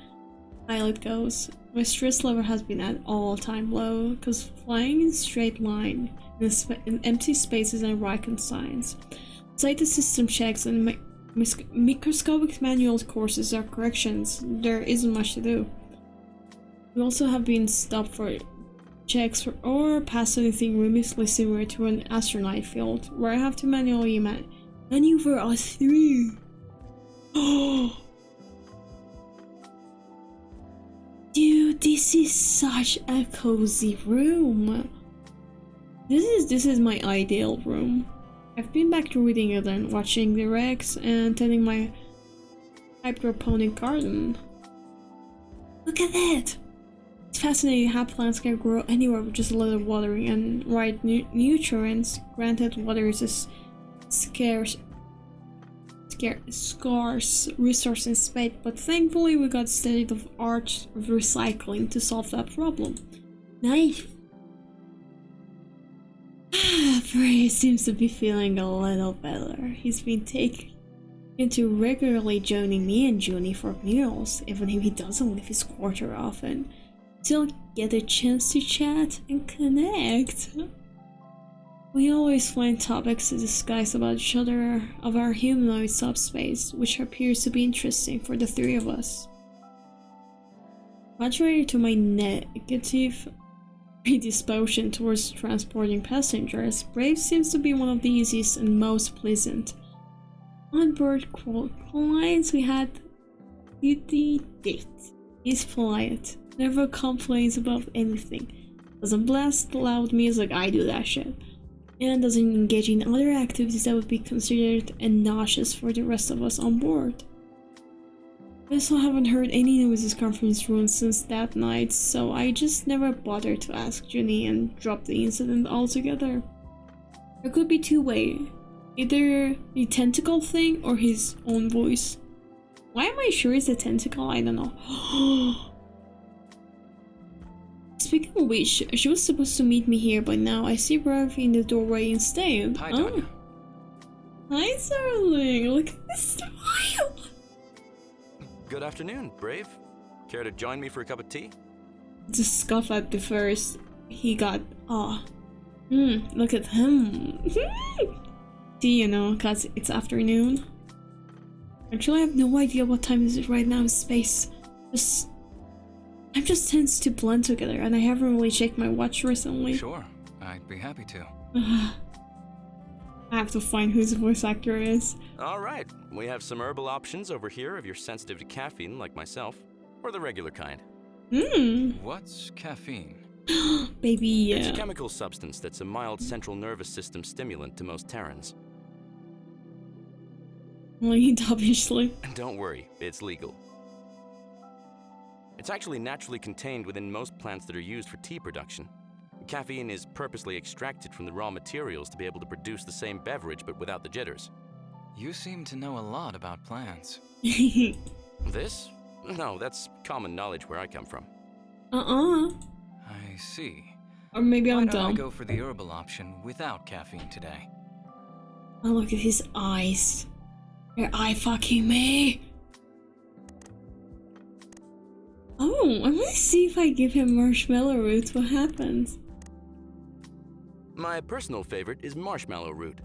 pilot goes. My stress level has been at all-time low, because flying in straight line in empty spaces and rocket science. Besides the system checks and microscopic manual courses or corrections, there isn't much to do. We also have been stopped for checks or pass anything remotely similar to an astronaut field, where I have to manually maneuver us through. Oh, dude, this is such a cozy room. This is my ideal room. I've been back to reading it and watching the Rex and tending my hydroponic garden. Look at that! It's fascinating how plants can grow anywhere with just a little watering and right nutrients. Granted, water is a scarce resource in space, but thankfully we got state of art of recycling to solve that problem. Nice. Bray seems to be feeling a little better. He's been taken into regularly joining me and Junie for meals, even if he doesn't leave his quarter often. Still get a chance to chat and connect. We always find topics to discuss about each other of our humanoid subspace, which appears to be interesting for the three of us. Contrary to my negative predisposition towards transporting passengers, Brave seems to be one of the easiest and most pleasant. On board clients we had beauty date. He's polite, never complains about anything, doesn't blast loud music, I do that shit, and doesn't engage in other activities that would be considered nauseous for the rest of us on board. I also haven't heard any noises come from his room since that night, so I just never bothered to ask Junie and dropped the incident altogether. There could be two ways, either the tentacle thing or his own voice. Why am I sure it's a tentacle? I don't know. Speaking of which, she was supposed to meet me here, but now I see Brave in the doorway instead. Hi, Donya. Hi, darling. Look at this smile. Good afternoon, Brave. Care to join me for a cup of tea? To scoff at the first, he got look at him. Tea, you know, cause it's afternoon. Actually, I have no idea what time is it right now in space. I'm just tense to blend together, and I haven't really checked my watch recently. Sure, I'd be happy to. I have to find who his voice actor is. Alright, we have some herbal options over here if you're sensitive to caffeine like myself, or the regular kind. What's caffeine? Baby, It's a chemical substance that's a mild central nervous system stimulant to most Terrans. obviously. And don't worry, it's legal. It's actually naturally contained within most plants that are used for tea production. Caffeine is purposely extracted from the raw materials to be able to produce the same beverage but without the jitters. You seem to know a lot about plants. This? No, that's common knowledge where I come from. I see. Or maybe Why I'm don't I dumb. go for the herbal option without caffeine today? Oh, look at his eyes. You're eye fucking me. Oh, I'm gonna see if I give him marshmallow roots. What happens? My personal favorite is marshmallow root.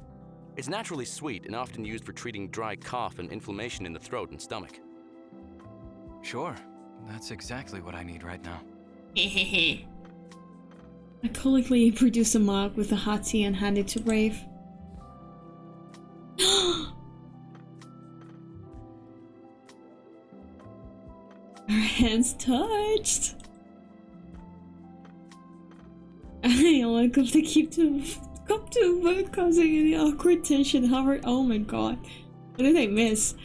It's naturally sweet and often used for treating dry cough and inflammation in the throat and stomach. Sure, that's exactly what I need right now. I quickly produce a mug with a hot tea and hand it to Brave. Our hands touched. I like if they keep to causing any awkward tension. However, oh my god, what did I miss?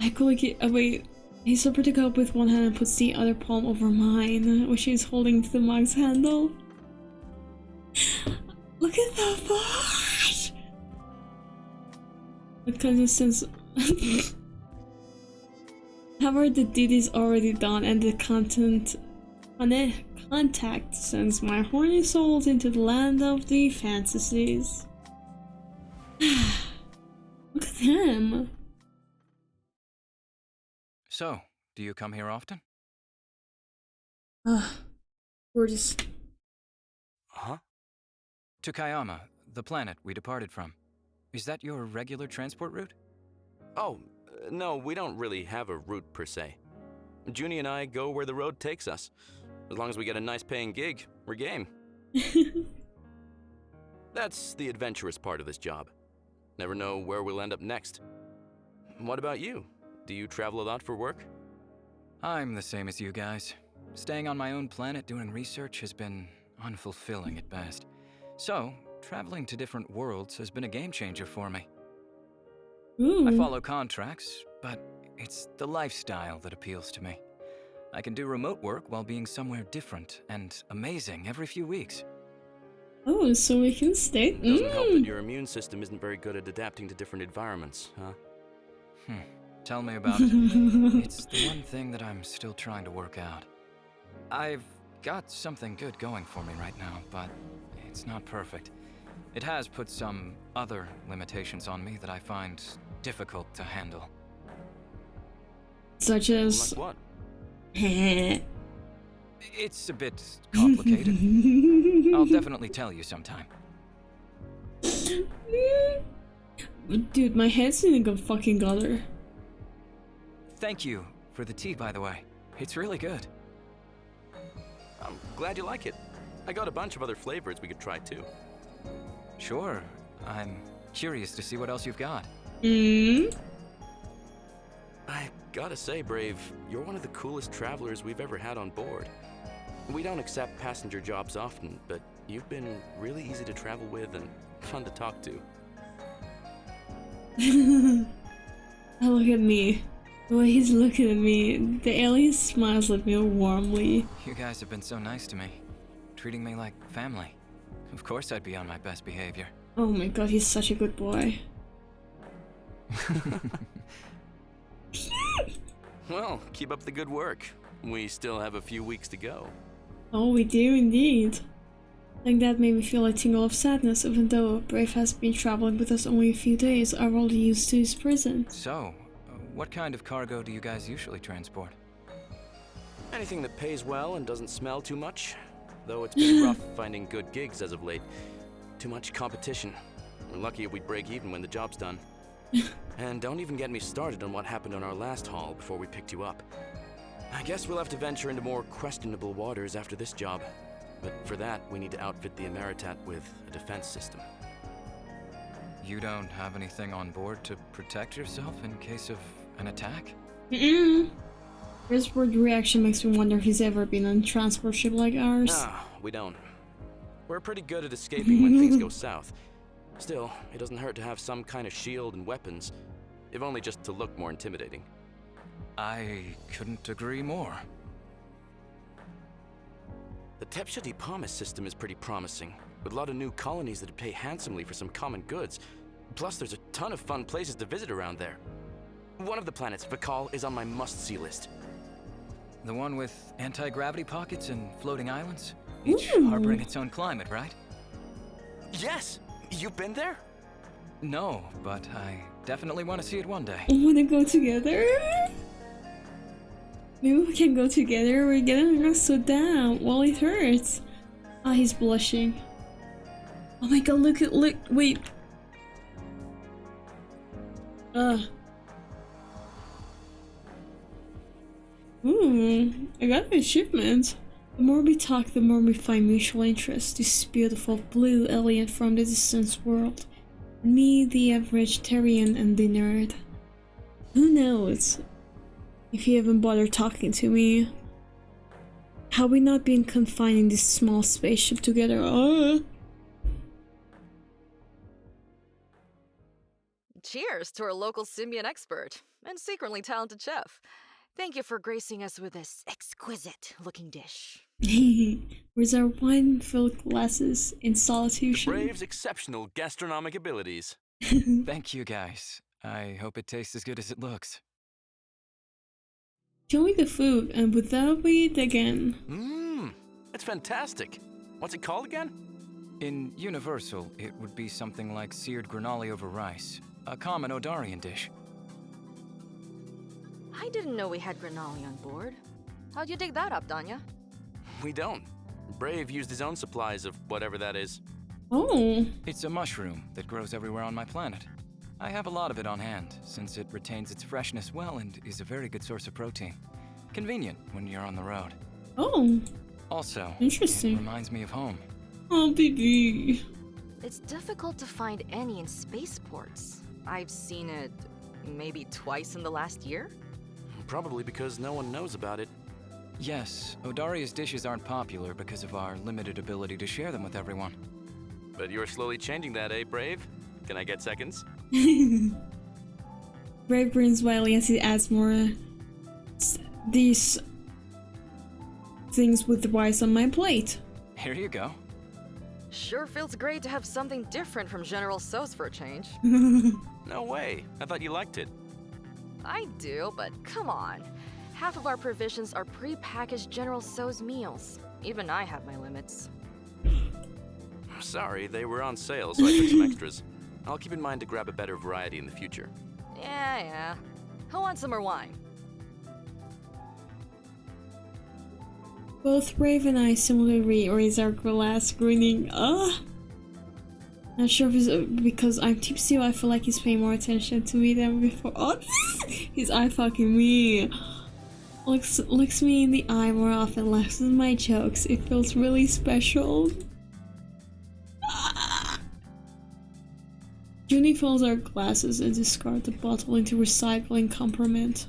I quickly wait. He's so pretty up with one hand and puts the other palm over mine, which he's holding to the mug's handle. Look at that butt! What kind of sense? However, the deed is already done, and the contact sends my horny souls into the land of the fantasies. Look at him. So, do you come here often? Gorgeous. Huh? To Kayama, the planet we departed from. Is that your regular transport route? Oh, no, we don't really have a route per se. Junie and I go where the road takes us. As long as we get a nice paying gig, we're game. That's the adventurous part of this job. Never know where we'll end up next. What about you? Do you travel a lot for work? I'm the same as you guys. Staying on my own planet doing research has been unfulfilling at best. So, traveling to different worlds has been a game changer for me. Ooh. I follow contracts, but it's the lifestyle that appeals to me. I can do remote work while being somewhere different and amazing every few weeks. Oh, so we can stay? Doesn't help that your immune system isn't very good at adapting to different environments, huh? Tell me about it. It's the one thing that I'm still trying to work out. I've got something good going for me right now, but it's not perfect. It has put some other limitations on me that I find difficult to handle. Such as... Like what? It's a bit complicated. I'll definitely tell you sometime. Dude, my head's in a fucking gutter. Thank you for the tea, by the way. It's really good. I'm glad you like it. I got a bunch of other flavors we could try too. Sure. I'm curious to see what else you've got. I gotta say, Brave, you're one of the coolest travelers we've ever had on board. We don't accept passenger jobs often, but you've been really easy to travel with and fun to talk to. Oh, look at me. The way he's looking at me, the alien smiles at me warmly. You guys have been so nice to me, treating me like family. Of course I'd be on my best behavior. Oh my god, he's such a good boy. Well, keep up the good work. We still have a few weeks to go. Oh, we do indeed. Like that made me feel a tingle of sadness, even though Brave has been traveling with us only a few days. I'm already used to his presence. So, what kind of cargo do you guys usually transport? Anything that pays well and doesn't smell too much. Though it's been rough finding good gigs as of late. Too much competition. We're lucky if we break even when the job's done. And don't even get me started on what happened on our last haul before we picked you up. I guess we'll have to venture into more questionable waters after this job. But for that, we need to outfit the Emeritat with a defense system. You don't have anything on board to protect yourself in case of an attack? His word reaction makes me wonder if he's ever been on a transport ship like ours. Nah, we don't. We're pretty good at escaping when things go south. Still, it doesn't hurt to have some kind of shield and weapons, if only just to look more intimidating. I couldn't agree more. The Tepshati Pomis system is pretty promising, with a lot of new colonies that pay handsomely for some common goods. Plus, there's a ton of fun places to visit around there. One of the planets, Vakal, is on my must-see list. The one with anti-gravity pockets and floating islands? Each harboring its own climate, right? Yes! You've been there? No, but I definitely want to see it one day. Wanna go together? Maybe we can go together. We're getting us so down. Well, it hurts. Ah, he's blushing. Oh my god, look, wait. I got an achievement. The more we talk, the more we find mutual interest. This beautiful blue alien from the distant world. And me, the average Terrian and the nerd. Who knows if you even bother talking to me? Have we not been confined in this small spaceship together? Cheers to our local symbiont expert and secretly talented chef. Thank you for gracing us with this exquisite-looking dish. Where's our wine-filled glasses in solitude? Brave's exceptional gastronomic abilities. Thank you, guys. I hope it tastes as good as it looks. Show me the food, and without we eat again. Mmm, it's fantastic. What's it called again? In Universal, it would be something like seared granoli over rice, a common Odarian dish. I didn't know we had granoli on board. How'd you dig that up, Danya? We don't. Brave used his own supplies of whatever that is. Oh. It's a mushroom that grows everywhere on my planet. I have a lot of it on hand, since it retains its freshness well and is a very good source of protein. Convenient when you're on the road. Oh. Also, Interesting. it reminds me of home. Oh, baby. It's difficult to find any in spaceports. I've seen it maybe twice in the last year. Probably because no one knows about it. Yes, Odaria's dishes aren't popular because of our limited ability to share them with everyone. But you're slowly changing that, eh, Brave? Can I get seconds? Brave grins widely as he adds more these things with rice on my plate. Here you go. Sure feels great to have something different from General Tso's for a change. No way. I thought you liked it. I do, but come on. Half of our provisions are pre-packaged General Tso's meals. Even I have my limits. Sorry, they were on sale, so I took some extras. I'll keep in mind to grab a better variety in the future. Yeah. Who wants some more wine? Both Brave and I similarly raise our glass, grinning. Not sure if it's because I'm tipsy or I feel like he's paying more attention to me than before. Oh, he's eye fucking me. Looks me in the eye more often, laughs at my jokes. It feels really special. Junie fills our glasses and discards the bottle into recycling compartment.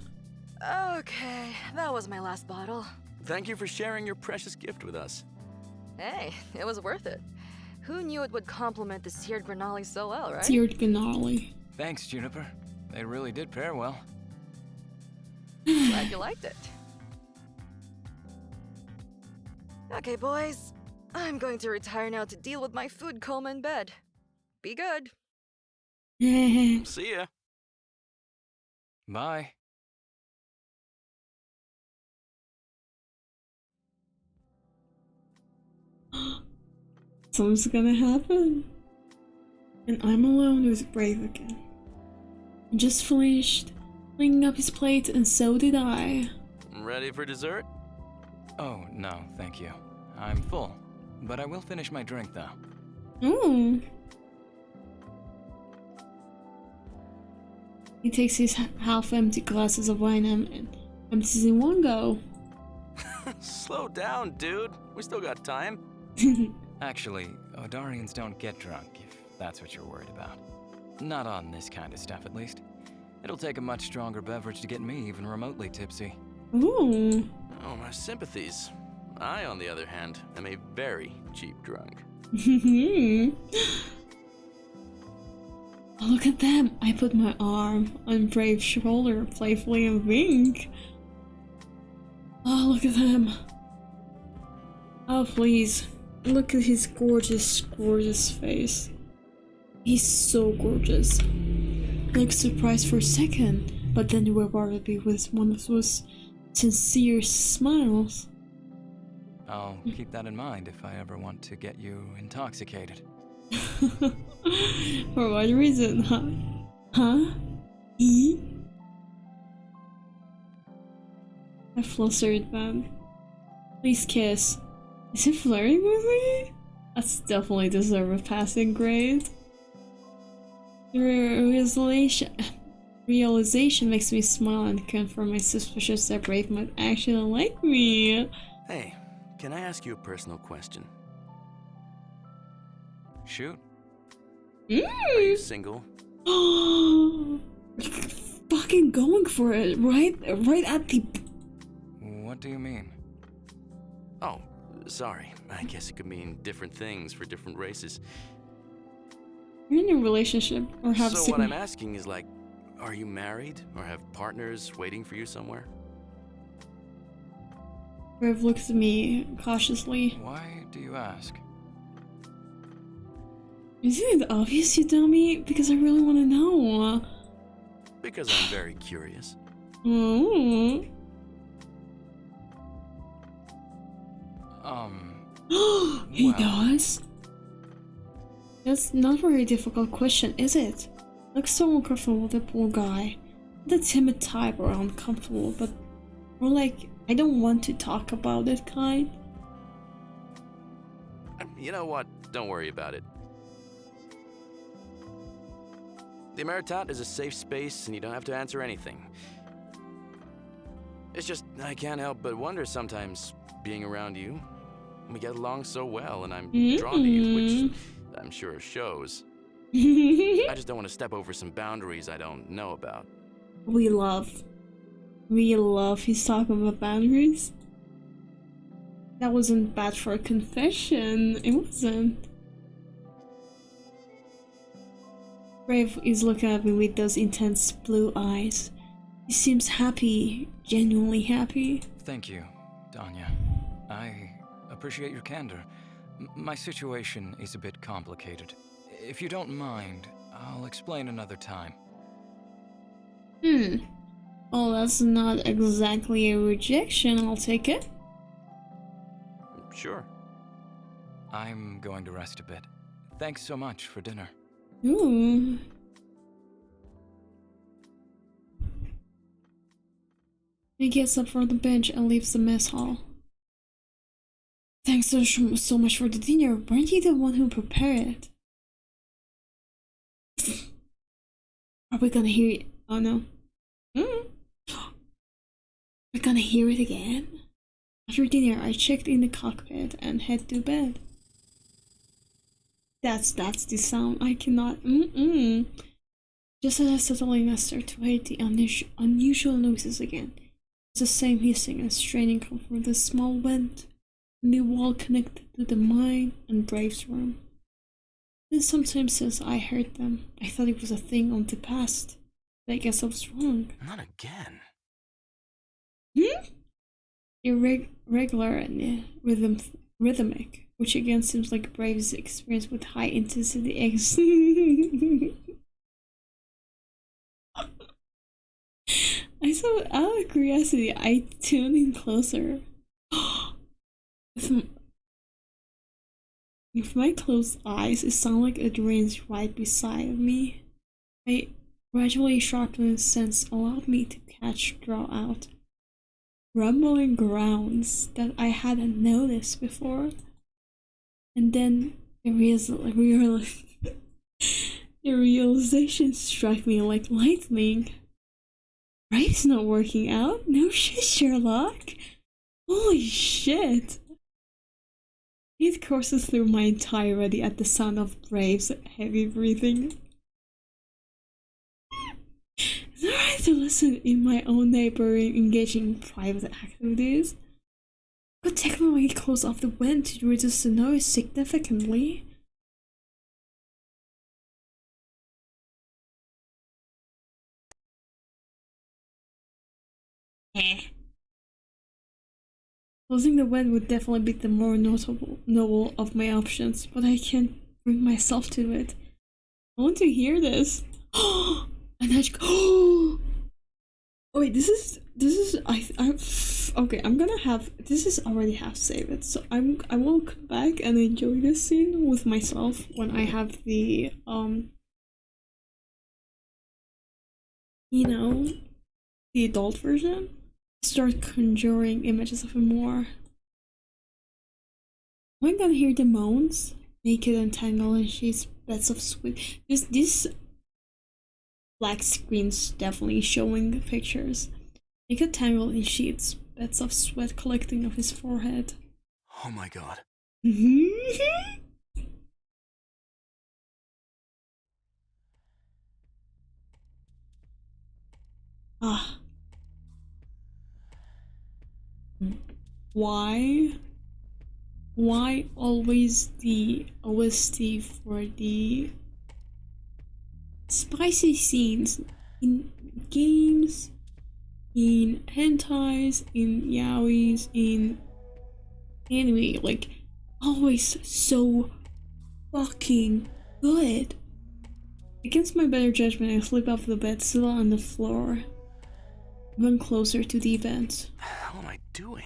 Okay, that was my last bottle. Thank you for sharing your precious gift with us. Hey, it was worth it. Who knew it would complement the seared granoli so well, right? Seared granoli. Thanks, Juniper. They really did pair well. Glad you liked it. Okay, boys. I'm going to retire now to deal with my food coma in bed. Be good. See ya. Bye. Something's gonna happen. And I'm alone with Brave again. He just finished cleaning up his plate, and so did I. Ready for dessert? Oh, no, thank you. I'm full, but I will finish my drink, though. Oh. He takes his half-empty glasses of wine and empties in one go. Slow down, dude. We still got time. Actually, Odarians don't get drunk, if that's what you're worried about. Not on this kind of stuff, at least. It'll take a much stronger beverage to get me even remotely tipsy. Ooh. Oh, my sympathies. I, on the other hand, am a very cheap drunk. Oh, look at them! I put my arm on Brave's shoulder playfully and wink. Oh, look at them. Oh, please. Look at his gorgeous, gorgeous face. He's so gorgeous. Looks surprised for a second, but then rewarded me with one of those sincere smiles. I'll keep that in mind if I ever want to get you intoxicated. For what reason, huh? Huh? E? I flustered, man. Please kiss. Is he flirting with me? That's definitely deserve a passing grade. The realization makes me smile and confirm my suspicions that Brave might actually like me. Hey, can I ask you a personal question? Shoot. Are you single? Fucking going for it, right at the... What do you mean? Oh, sorry. I guess it could mean different things for different races. You're in a relationship or have So what I'm asking is like, are you married or have partners waiting for you somewhere? Brave looks at me cautiously. Why do you ask? Isn't it obvious you tell me? Because I really want to know. Because I'm very curious. Oh. He Well, does? That's not a very difficult question, is it? Looks so uncomfortable with the poor guy. The timid type or uncomfortable, but more like I don't want to talk about it kind. You know what? Don't worry about it. The Emeritat is a safe space and you don't have to answer anything. It's just, I can't help but wonder sometimes, being around you. We get along so well and I'm drawn to you, which I'm sure shows. I just don't want to step over some boundaries I don't know about. We love he's talking about boundaries. That wasn't bad for a confession. It wasn't. Brave is looking at me with those intense blue eyes. He seems happy, genuinely happy. thank you, Danya. I appreciate your candor. My situation is a bit complicated. If you don't mind, I'll explain another time. Oh, that's not exactly a rejection, I'll take it. Sure. I'm going to rest a bit. Thanks so much for dinner. Ooh. He gets up from the bench and leaves the mess hall. Thanks so much for the dinner. Weren't you the one who prepared it? Are we gonna hear it? Oh no. We're gonna hear it again? After dinner, I checked in the cockpit and head to bed. That's the sound. I cannot. Just as I was settling, I start to hear the unusual noises again. It's the same hissing and straining come from the small vent in the wall connected to the mine and Brave's room. Then sometimes since I heard them, I thought it was a thing of the past. But I guess I was wrong. Not again. Irregular and rhythmic, which again seems like Brave's experience with high intensity eggs. I saw, out of curiosity, I tuned in closer. With my closed eyes, it sounded like it rains right beside me. I gradually sharpened sense allowed me to draw out rumbling grounds that I hadn't noticed before. And then the realization struck me like lightning. Brave's not working out? No shit, Sherlock. Holy shit. It courses through my entire body at the sound of Brave's heavy breathing. It's alright to listen in my own neighboring engaging in private activities. But technically close off the vent to reduce the noise significantly. Closing the vent would definitely be the more noble of my options, but I can't bring myself to it. I want to hear this. And I just go, oh wait, this is okay, I'm gonna have, this is already half saved, so I will come back and enjoy this scene with myself when I have the you know, the adult version. Start conjuring images of him more. Am I gonna hear the moans? Naked and tangled in sheets, beds of sweat. This black screen's definitely showing pictures. Naked tangled in sheets, beds of sweat collecting off his forehead. Oh my god. Ah. Why always the OST for the spicy scenes in games, in hentais, in yaois, in anime, like, always so fucking good. Against my better judgment, I slip off the bed, still on the floor. Run closer to the event. What the hell am I doing?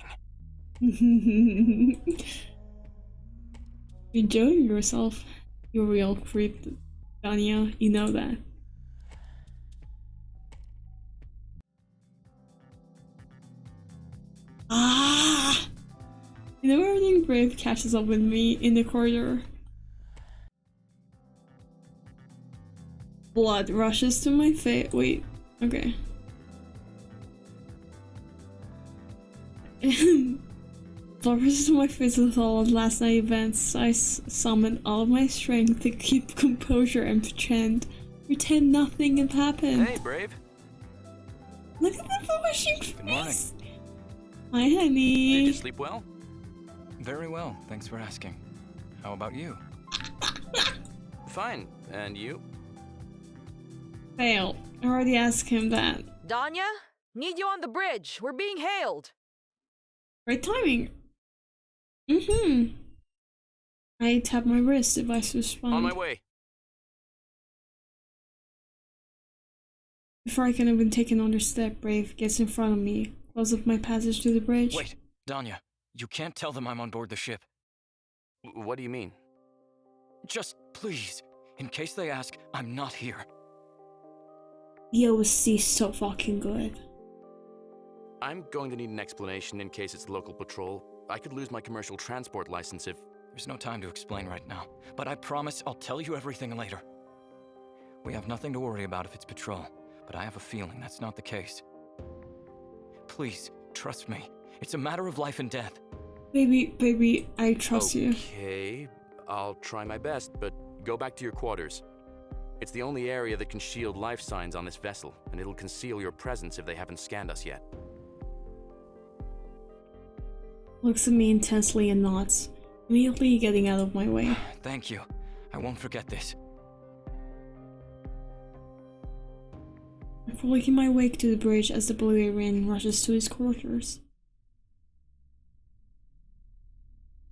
Enjoying yourself. You're a real creep, Danya. You know that. Ah! You know everything Brave catches up with me in the corridor. Blood rushes to my face. Wait, okay. Blood rushes to my face with all of last night's events. I summoned all of my strength to keep composure and pretend nothing had happened. Hey, Brave. Look at the blushing face. Good morning. Hi, honey. Did you sleep well? Very well, thanks for asking. How about you? Fine. And you? Fail. I already asked him that. Danya? Need you on the bridge. We're being hailed. Great timing. I tap my wrist, device respond. On my way. Before I can even take another step, Brave gets in front of me, close up my passage to the bridge. Wait, Danya, you can't tell them I'm on board the ship. What do you mean? Just please, in case they ask, I'm not here. The OSC is so fucking good. I'm going to need an explanation in case it's local patrol. I could lose my commercial transport license if... There's no time to explain right now, but I promise I'll tell you everything later. We have nothing to worry about if it's patrol, but I have a feeling that's not the case. Please, trust me. It's a matter of life and death. Baby, I trust you. Okay, I'll try my best, but go back to your quarters. It's the only area that can shield life signs on this vessel, and it'll conceal your presence if they haven't scanned us yet. Looks at me intensely and nods, immediately getting out of my way. Thank you. I won't forget this. I'm making my way to the bridge as the Bulgarian rushes to his quarters.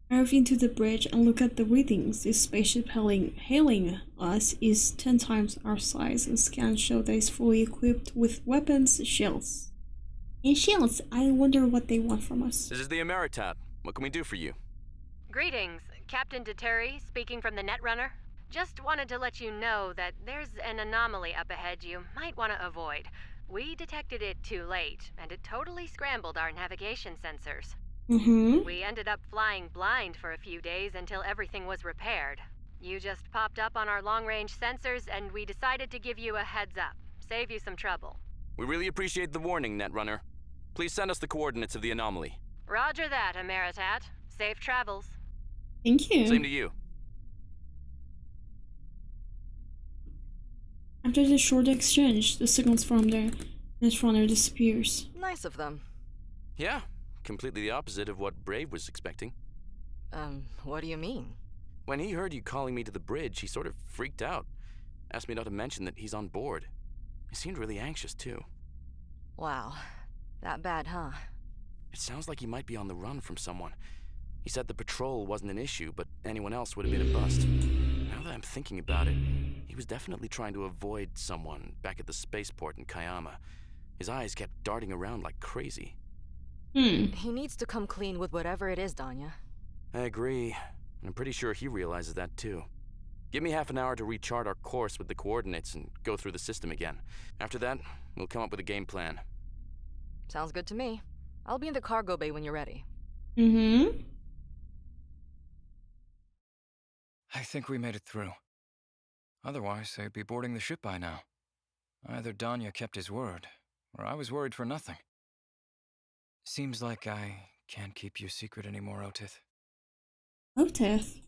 I arrive into the bridge and look at the readings. This spaceship hailing us is 10 times our size, and scans show that it's fully equipped with weapons, shields. And shields, I wonder what they want from us. This is the Ameritat. What can we do for you? Greetings, Captain Deteri speaking from the Netrunner. Just wanted to let you know that there's an anomaly up ahead you might want to avoid. We detected it too late, and it totally scrambled our navigation sensors. We ended up flying blind for a few days until everything was repaired. You just popped up on our long-range sensors, and we decided to give you a heads up. Save you some trouble. We really appreciate the warning, Netrunner. Please send us the coordinates of the anomaly. Roger that, Ameritat. Safe travels. Thank you. Same to you. After the short exchange, the signals from the Netrunner disappears. Nice of them. Yeah, completely the opposite of what Brave was expecting. What do you mean? When he heard you calling me to the bridge, he sort of freaked out. Asked me not to mention that he's on board. He seemed really anxious, too. Wow. That bad, huh? It sounds like he might be on the run from someone. He said the patrol wasn't an issue, but anyone else would have been a bust. Now that I'm thinking about it, he was definitely trying to avoid someone back at the spaceport in Kayama. His eyes kept darting around like crazy. He needs to come clean with whatever it is, Danya. I agree, and I'm pretty sure he realizes that too. Give me half an hour to rechart our course with the coordinates and go through the system again. After that, we'll come up with a game plan. Sounds good to me. I'll be in the cargo bay when you're ready. Mm-hmm. I think we made it through. Otherwise, they'd be boarding the ship by now. Either Danya kept his word, or I was worried for nothing. Seems like I can't keep you secret anymore, Otith. Otith?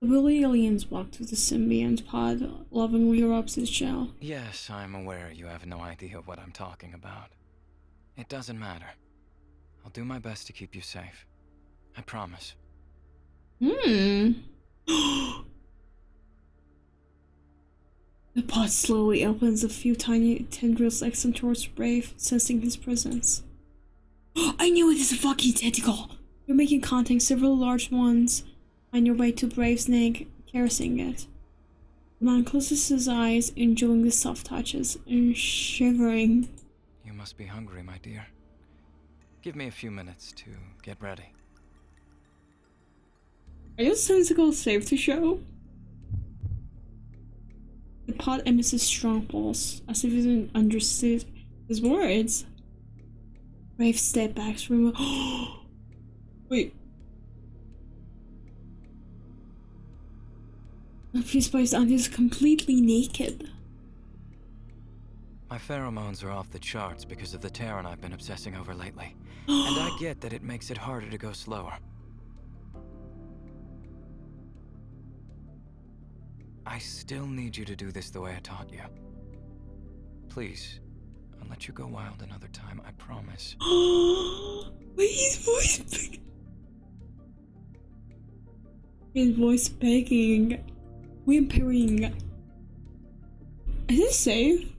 The woolly aliens walk to the symbiont pod, lovingly rubs his shell. Yes, I'm aware you have no idea what I'm talking about. It doesn't matter. I'll do my best to keep you safe. I promise. The pod slowly opens, a few tiny tendrils extend towards Brave, sensing his presence. I knew it is a fucking tentacle! You're making contact, several large ones. On your way to Brave Snake, caressing it. The man closes his eyes, enjoying the soft touches, and shivering. You must be hungry, my dear. Give me a few minutes to get ready. Are you a sensical safety show? The pod emits a strong pulse, as if it understood his words. Brave step back from wait. A few spies on is completely naked. My pheromones are off the charts because of the Terran I've been obsessing over lately. And I get that it makes it harder to go slower. I still need you to do this the way I taught you. Please, I'll let you go wild another time, I promise. Wait, his voice begging. His voice begging. Whimpering. Is it safe?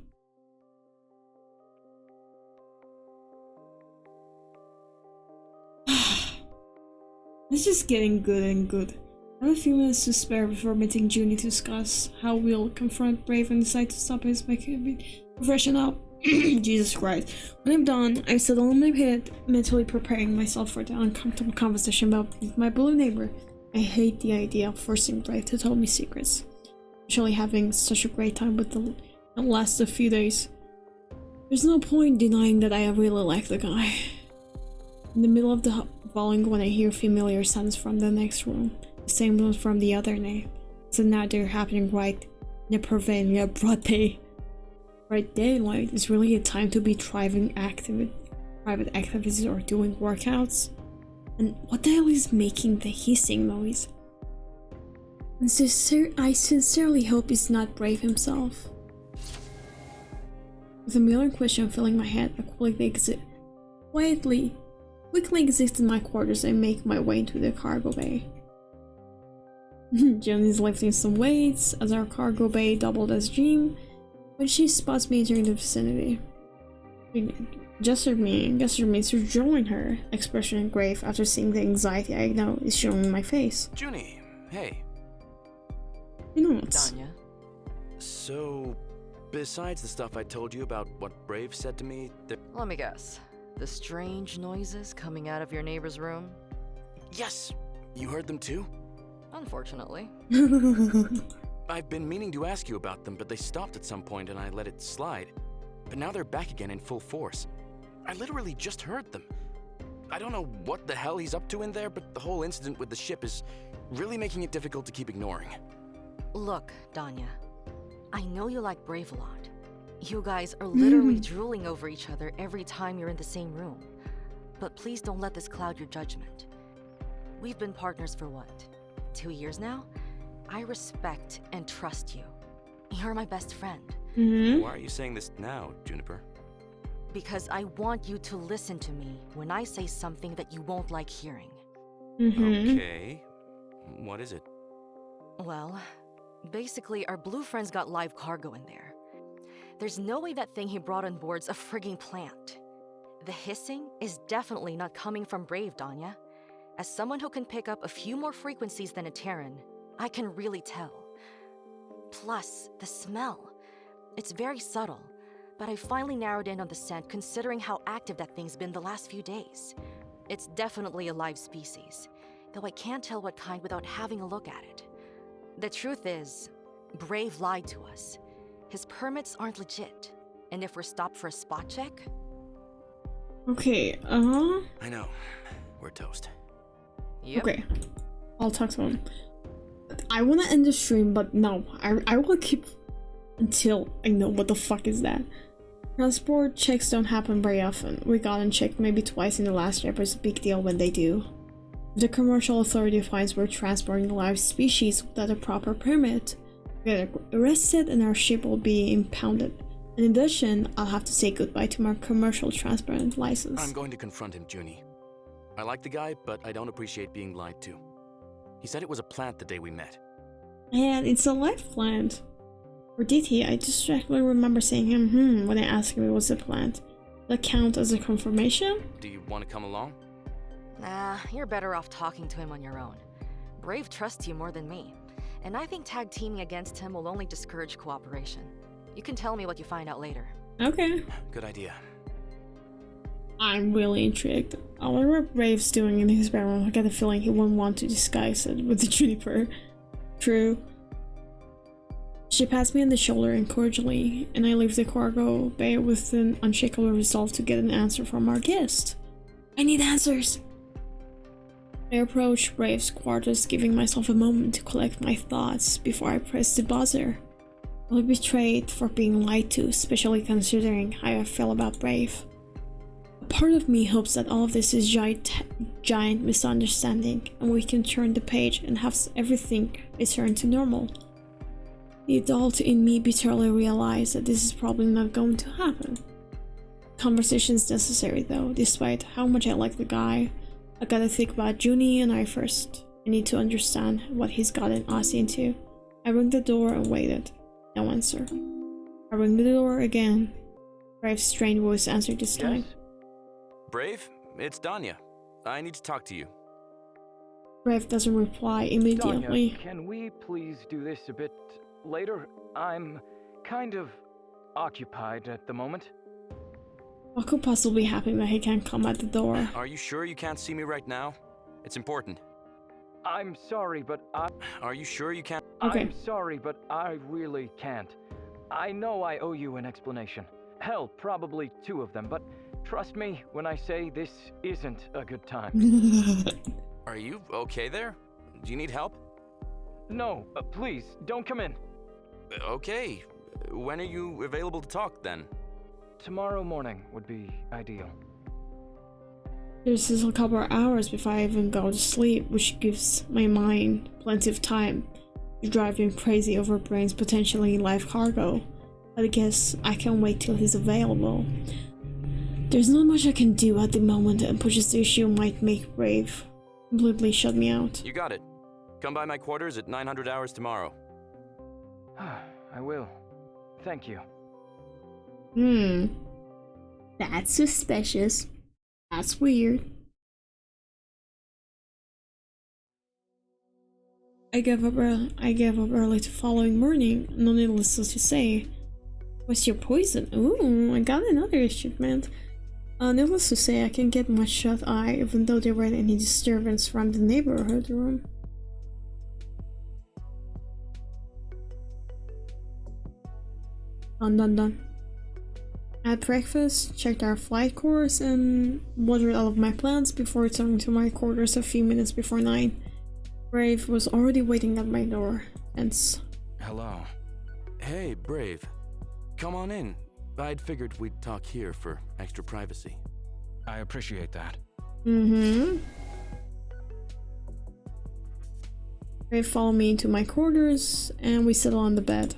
It's just getting good and good. I have a few minutes to spare before meeting Junie to discuss how we'll confront Brave and decide to stop his freshen up. Jesus Christ. When I'm done, I settle on my bed, mentally preparing myself for the uncomfortable conversation about my blue neighbor. I hate the idea of forcing Brave to tell me secrets. Especially having such a great time with the last a few days. There's no point denying that I really like the guy. In the middle of the falling when I hear familiar sounds from the next room. The same ones from the other night. So now they're happening right in a broad day. Bright daylight is really a time to be thriving private activities or doing workouts. And what the hell is making the hissing noise? And I sincerely hope he's not Brave himself. With a million questions filling my head, I quickly exit in my quarters and make my way into the cargo bay. Jen is lifting some weights as our cargo bay doubled as gym when she spots me entering the vicinity. Gesture means to join her, expression grave after seeing the anxiety I know is showing in my face. Junie, hey. You know what's... Danya. So, besides the stuff I told you about what Brave said to me, Let me guess. The strange noises coming out of your neighbor's room? Yes! You heard them too? Unfortunately. I've been meaning to ask you about them, but they stopped at some point and I let it slide. But now they're back again in full force. I literally just heard them. I don't know what the hell he's up to in there, but the whole incident with the ship is really making it difficult to keep ignoring. Look, Danya. I know you like Brave a lot. You guys are literally drooling over each other every time you're in the same room. But please don't let this cloud your judgment. We've been partners for what? 2 years now? I respect and trust you. You're my best friend. Why are you saying this now, Juniper? Because I want you to listen to me when I say something that you won't like hearing. Okay. What is it? Well, basically our blue friends got live cargo in there. There's no way that thing he brought on board's a frigging plant. The hissing is definitely not coming from Brave, Danya. As someone who can pick up a few more frequencies than a Terran, I can really tell. Plus, the smell. It's very subtle, but I finally narrowed in on the scent considering how active that thing's been the last few days. It's definitely a live species, though I can't tell what kind without having a look at it. The truth is, Brave lied to us. His permits aren't legit, and if we're stopped for a spot check... Okay, I know. We're toast. Yep. Okay, I'll talk to him. I want to end the stream, but no, I will keep until I know what the fuck is that. Transport checks don't happen very often. We got them checked maybe twice in the last year, but it's a big deal when they do. If the commercial authority finds we're transporting a live species without a proper permit, we'll get arrested and our ship will be impounded. In addition, I'll have to say goodbye to my commercial transport license. I'm going to confront him, Junie. I like the guy, but I don't appreciate being lied to. He said it was a plant the day we met. And it's a live plant. Or did he? I distractedly remember saying when I asked him if it was a plant. That count as a confirmation? Do you want to come along? Nah, you're better off talking to him on your own. Brave trusts you more than me, and I think tag teaming against him will only discourage cooperation. You can tell me what you find out later. Okay. Good idea. I'm really intrigued. I wonder what Brave's doing in his bedroom. I get a feeling he won't want to disguise it with the juniper. True. She pats me on the shoulder encouragingly, and I leave the cargo bay with an unshakable resolve to get an answer from our guest. I need answers! I approach Brave's quarters, giving myself a moment to collect my thoughts before I press the buzzer. I was betrayed for being lied to, especially considering how I feel about Brave. A part of me hopes that all of this is giant misunderstanding, and we can turn the page and have everything return to normal. The adult in me bitterly realizes that this is probably not going to happen. Conversation is necessary though, despite how much I like the guy. I gotta think about Junie and I first. I need to understand what he's gotten us into. I rang the door and waited. No answer. I rang the door again. Brave's strained voice answered this time. Yes? Brave, it's Danya. I need to talk to you. Brave doesn't reply immediately. Danya, can we please do this a bit later? I'm kind of occupied at the moment. What could possibly happen that he can't come at the door? Are you sure you can't see me right now? It's important. I'm sorry, but Are you sure you can't? Okay. I'm sorry, but I really can't. I know I owe you an explanation. Hell, probably 2 of them, but trust me when I say this isn't a good time. Are you okay there? Do you need help? No, please, don't come in. Okay. When are you available to talk then? Tomorrow morning would be ideal. There's still a couple of hours before I even go to sleep, which gives my mind plenty of time to drive him crazy over Brain's potentially live cargo. But I guess I can't wait till he's available. There's not much I can do at the moment, and pushes the issue might make Brave completely shut me out. You got it. Come by my quarters at 900 hours tomorrow. I will. Thank you. That's suspicious. That's weird. I gave up early the following morning, no needless to say. What's your poison? Ooh, I got another achievement. Needless to say, I can get my shut eye even though there weren't any disturbance from the neighborhood room. Done. I had breakfast, checked our flight course, and watered all of my plants before returning to my quarters a few minutes before 9. Brave was already waiting at my door. Hence. Hello. Hey, Brave. Come on in. I'd figured we'd talk here for extra privacy. I appreciate that. Brave followed me into my quarters, and we settled on the bed.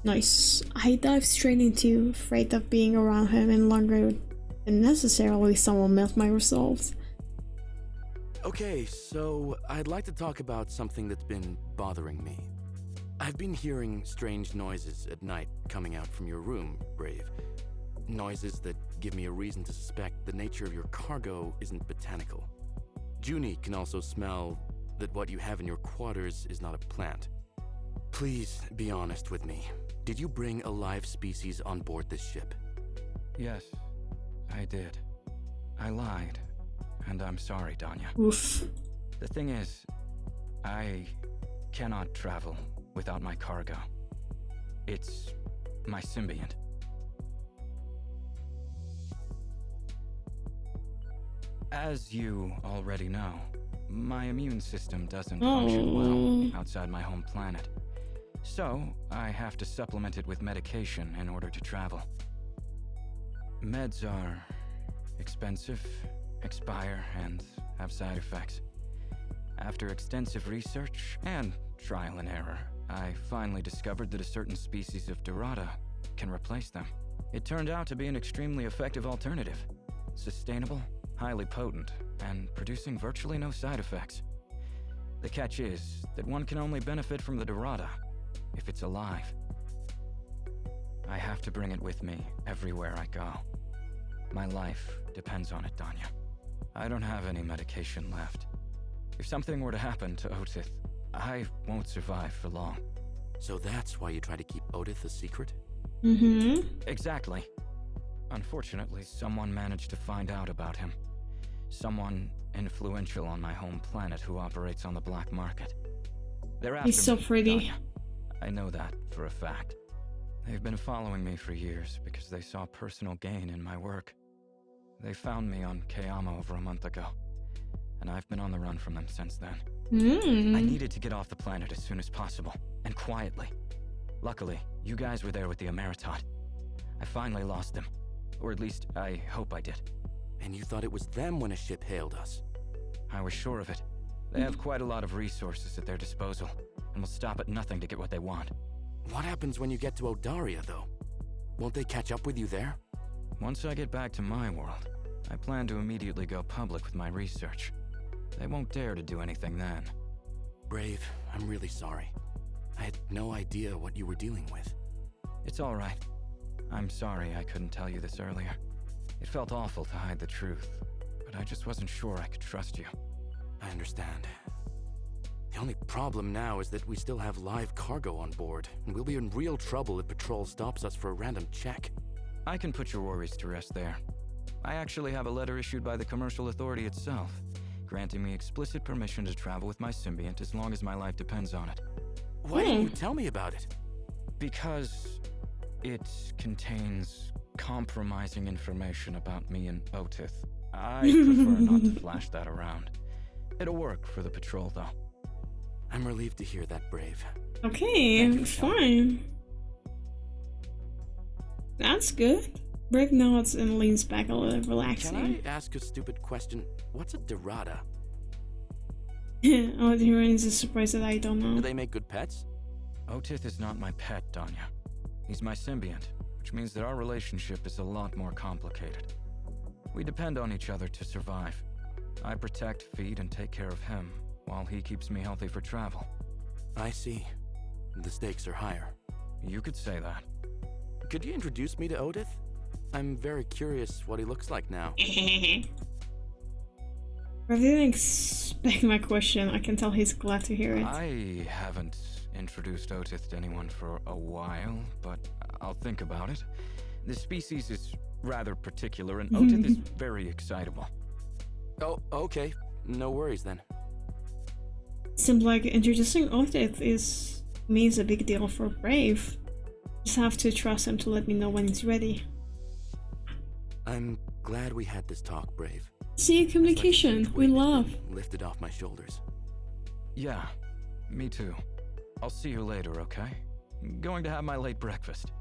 Nice. I dived straight into, afraid of being around him any longer than necessarily someone met my resolves. Okay, so I'd like to talk about something that's been bothering me. I've been hearing strange noises at night coming out from your room, Brave. Noises that give me a reason to suspect the nature of your cargo isn't botanical. Junie can also smell that what you have in your quarters is not a plant. Please be honest with me. Did you bring a live species on board this ship? Yes, I did. I lied, and I'm sorry, Danya. Oof. The thing is, I cannot travel without my cargo. It's my symbiont. As you already know, my immune system doesn't function well outside my home planet. So, I have to supplement it with medication in order to travel. Meds are expensive, expire, and have side effects. After extensive research and trial and error, I finally discovered that a certain species of Dorada can replace them. It turned out to be an extremely effective alternative. Sustainable, highly potent, and producing virtually no side effects. The catch is that one can only benefit from the Dorada if it's alive. I have to bring it with me everywhere I go. My life depends on it, Danya. I don't have any medication left. If something were to happen to Otith, I won't survive for long. So that's why you try to keep Otith a secret? Mm-hmm. Exactly. Unfortunately, someone managed to find out about him. Someone influential on my home planet who operates on the black market. They're after He's so me, pretty. Danya. I know that for a fact. They've been following me for years because they saw personal gain in my work. They found me on Kayama over a month ago, and I've been on the run from them since then. I needed to get off the planet as soon as possible, and quietly. Luckily, you guys were there with the Emeritot. I finally lost them. Or at least, I hope I did. And you thought it was them when a ship hailed us? I was sure of it. They have quite a lot of resources at their disposal, and will stop at nothing to get what they want. What happens when you get to Odaria, though? Won't they catch up with you there? Once I get back to my world, I plan to immediately go public with my research. They won't dare to do anything then. Brave, I'm really sorry. I had no idea what you were dealing with. It's all right. I'm sorry I couldn't tell you this earlier. It felt awful to hide the truth, but I just wasn't sure I could trust you. I understand. The only problem now is that we still have live cargo on board, and we'll be in real trouble if Patrol stops us for a random check. I can put your worries to rest there. I actually have a letter issued by the Commercial Authority itself, granting me explicit permission to travel with my symbiont as long as my life depends on it. Why didn't you tell me about it? Because it contains compromising information about me and Otith. I prefer not to flash that around. It'll work for the patrol, though. I'm relieved to hear that, Brave. Okay, fine. That's good. Brave nods and leans back a little, relaxing. Can I ask a stupid question? What's a Dorada? Oh, the heroines is surprised that I don't know. Do they make good pets? Otith is not my pet, Danya. He's my symbiont, which means that our relationship is a lot more complicated. We depend on each other to survive. I protect, feed, and take care of him, while he keeps me healthy for travel. I see. The stakes are higher. You could say that. Could you introduce me to Otith? I'm very curious what he looks like now. I didn't expect my question. I can tell he's glad to hear it. I haven't introduced Otith to anyone for a while, but I'll think about it. The species is rather particular, and Otith is very excitable. Oh, okay. No worries then. Seems like introducing Otith means a big deal for Brave. Just have to trust him to let me know when he's ready. I'm glad we had this talk, Brave. See, communication, we love. Lifted off my shoulders. Yeah, me too. I'll see you later, okay? Going to have my late breakfast.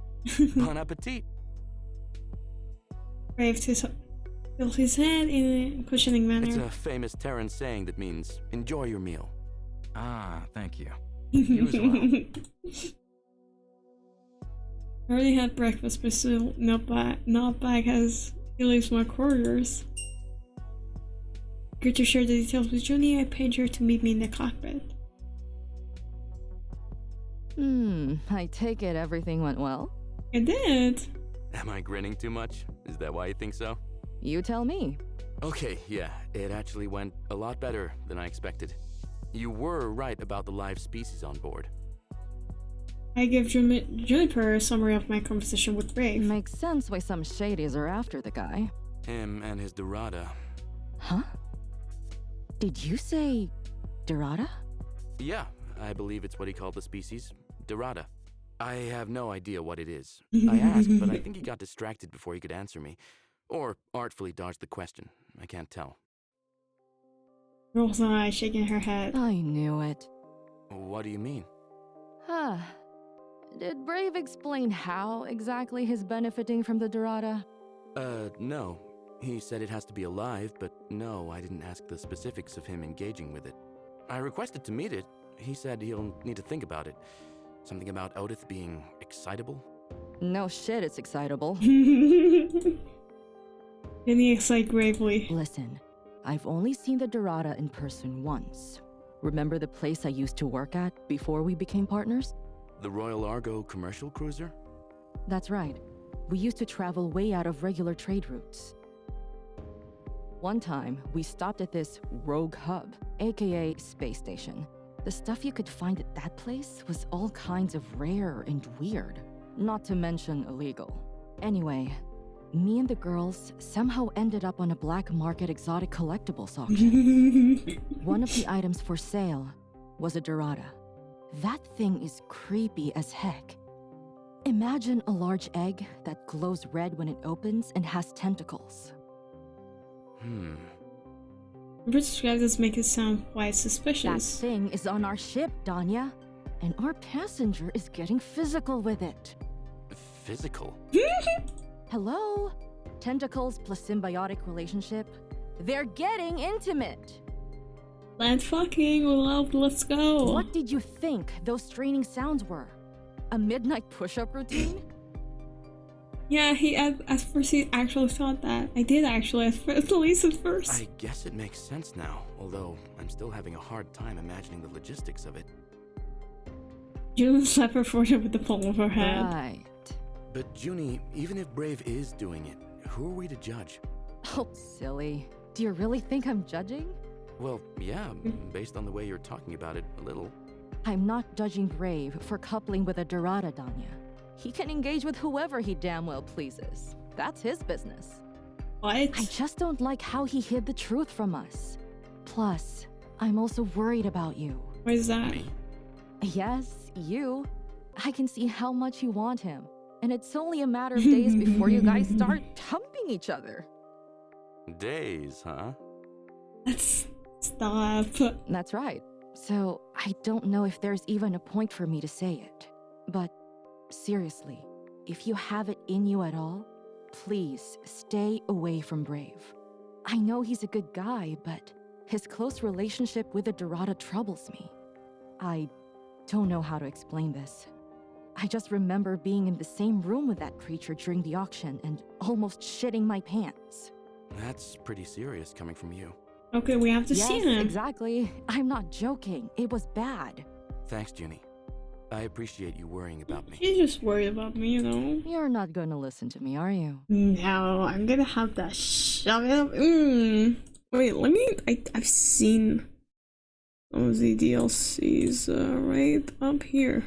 Bon appetit! Brave tilts his head in a questioning manner. It's a famous Terran saying that means, enjoy your meal. Ah, thank you. You as well. I already had breakfast, but still not back as he leaves my quarters. Good to share the details with Junie. I paid her to meet me in the cockpit. I take it everything went well? It did. Am I grinning too much? Is that why you think so? You tell me. Okay, yeah, it actually went a lot better than I expected. You were right about the live species on board. I gave Juniper a summary of my conversation with Brave. Makes sense why some shadies are after the guy. Him and his Dorada. Huh? Did you say Dorada? Yeah, I believe it's what he called the species. Dorada. I have no idea what it is. I asked, but I think he got distracted before he could answer me. Or artfully dodged the question. I can't tell. Rolls an eye, shaking her head. I knew it. What do you mean? Did Brave explain how exactly he's benefiting from the Dorada? No. He said it has to be alive, but no, I didn't ask the specifics of him engaging with it. I requested to meet it. He said he'll need to think about it. Something about Otith being excitable? No shit, it's excitable. Then he excite gravely. Listen, I've only seen the Dorada in person once. Remember the place I used to work at before we became partners? The Royal Argo commercial cruiser? That's right. We used to travel way out of regular trade routes. One time, we stopped at this rogue hub, aka space station. The stuff you could find at that place was all kinds of rare and weird, not to mention illegal. Anyway, me and the girls somehow ended up on a black market exotic collectibles auction. One of the items for sale was a Dorada. That thing is creepy as heck. Imagine a large egg that glows red when it opens and has tentacles. Described make it sound quite That suspicious. thing is on our ship, Danya, and our passenger is getting physical with it. Physical? Hello? Tentacles plus symbiotic relationship? They're getting intimate! Land fucking, let's go. What did you think those straining sounds were? A midnight push-up routine? Yeah, at first he actually thought that. I did actually, at least at first. I guess it makes sense now, although I'm still having a hard time imagining the logistics of it. June slapped her forehead with the palm of her hand. Right. But Junie, even if Brave is doing it, who are we to judge? Oh, silly. Do you really think I'm judging? Well, yeah, based on the way you're talking about it, a little. I'm not judging Brave for coupling with a Dorada, Danya. He can engage with whoever he damn well pleases. That's his business. What? I just don't like how he hid the truth from us. Plus, I'm also worried about you. What is that? Me? Yes, you. I can see how much you want him. And it's only a matter of days before you guys start humping each other. Days, huh? Stop. That's right. So, I don't know if there's even a point for me to say it. But seriously, if you have it in you at all, please stay away from Brave. I know he's a good guy, but his close relationship with the Dorada troubles me. I don't know how to explain this. I just remember being in the same room with that creature during the auction and almost shitting my pants. That's pretty serious coming from you. Okay, we have to see Yes, him. exactly. I'm not joking. It was bad. Thanks, Junie. I appreciate you worrying about me. She's just worried about me, you know? You're not gonna listen to me, are you? No, I'm gonna have that shove it up. Wait, let me. I've seen some of the DLCs right up here.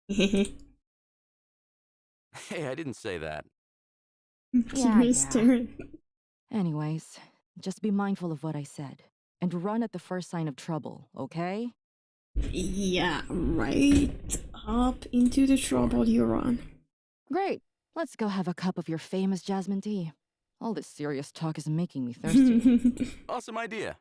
Hey, I didn't say that. Curious yeah. turn. Anyways, just be mindful of what I said. And run at the first sign of trouble, okay? Yeah, right up into the trouble you're on. Great. Let's go have a cup of your famous jasmine tea. All this serious talk is making me thirsty. Awesome idea.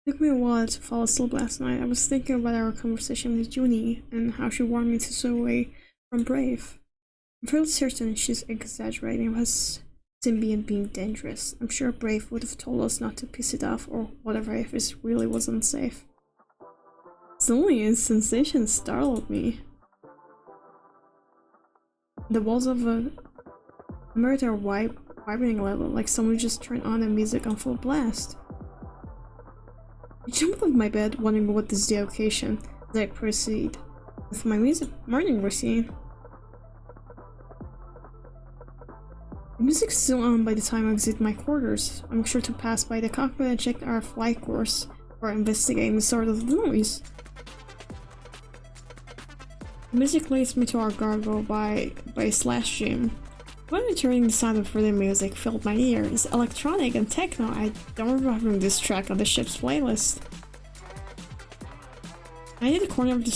Took me a while to fall asleep last night. I was thinking about our conversation with Junie and how she warned me to stay away from Brave. I'm fairly certain she's exaggerating about Symbiant being dangerous. I'm sure Brave would have told us not to piss it off or whatever if it really wasn't safe. Suddenly a sensation startled me. The walls of a murder vibrating level, like someone just turned on the music on full blast. I jumped off my bed, wondering what is the occasion, as I proceed with my morning routine. The music's still on by the time I exit my quarters. I'm sure to pass by the cockpit and check our flight course, or investigate the sort of noise. The music leads me to our gargoyle by slash gym. When returning, the sound of further music filled my ears. Electronic and techno. I don't remember having this track on the ship's playlist. I hit the corner of the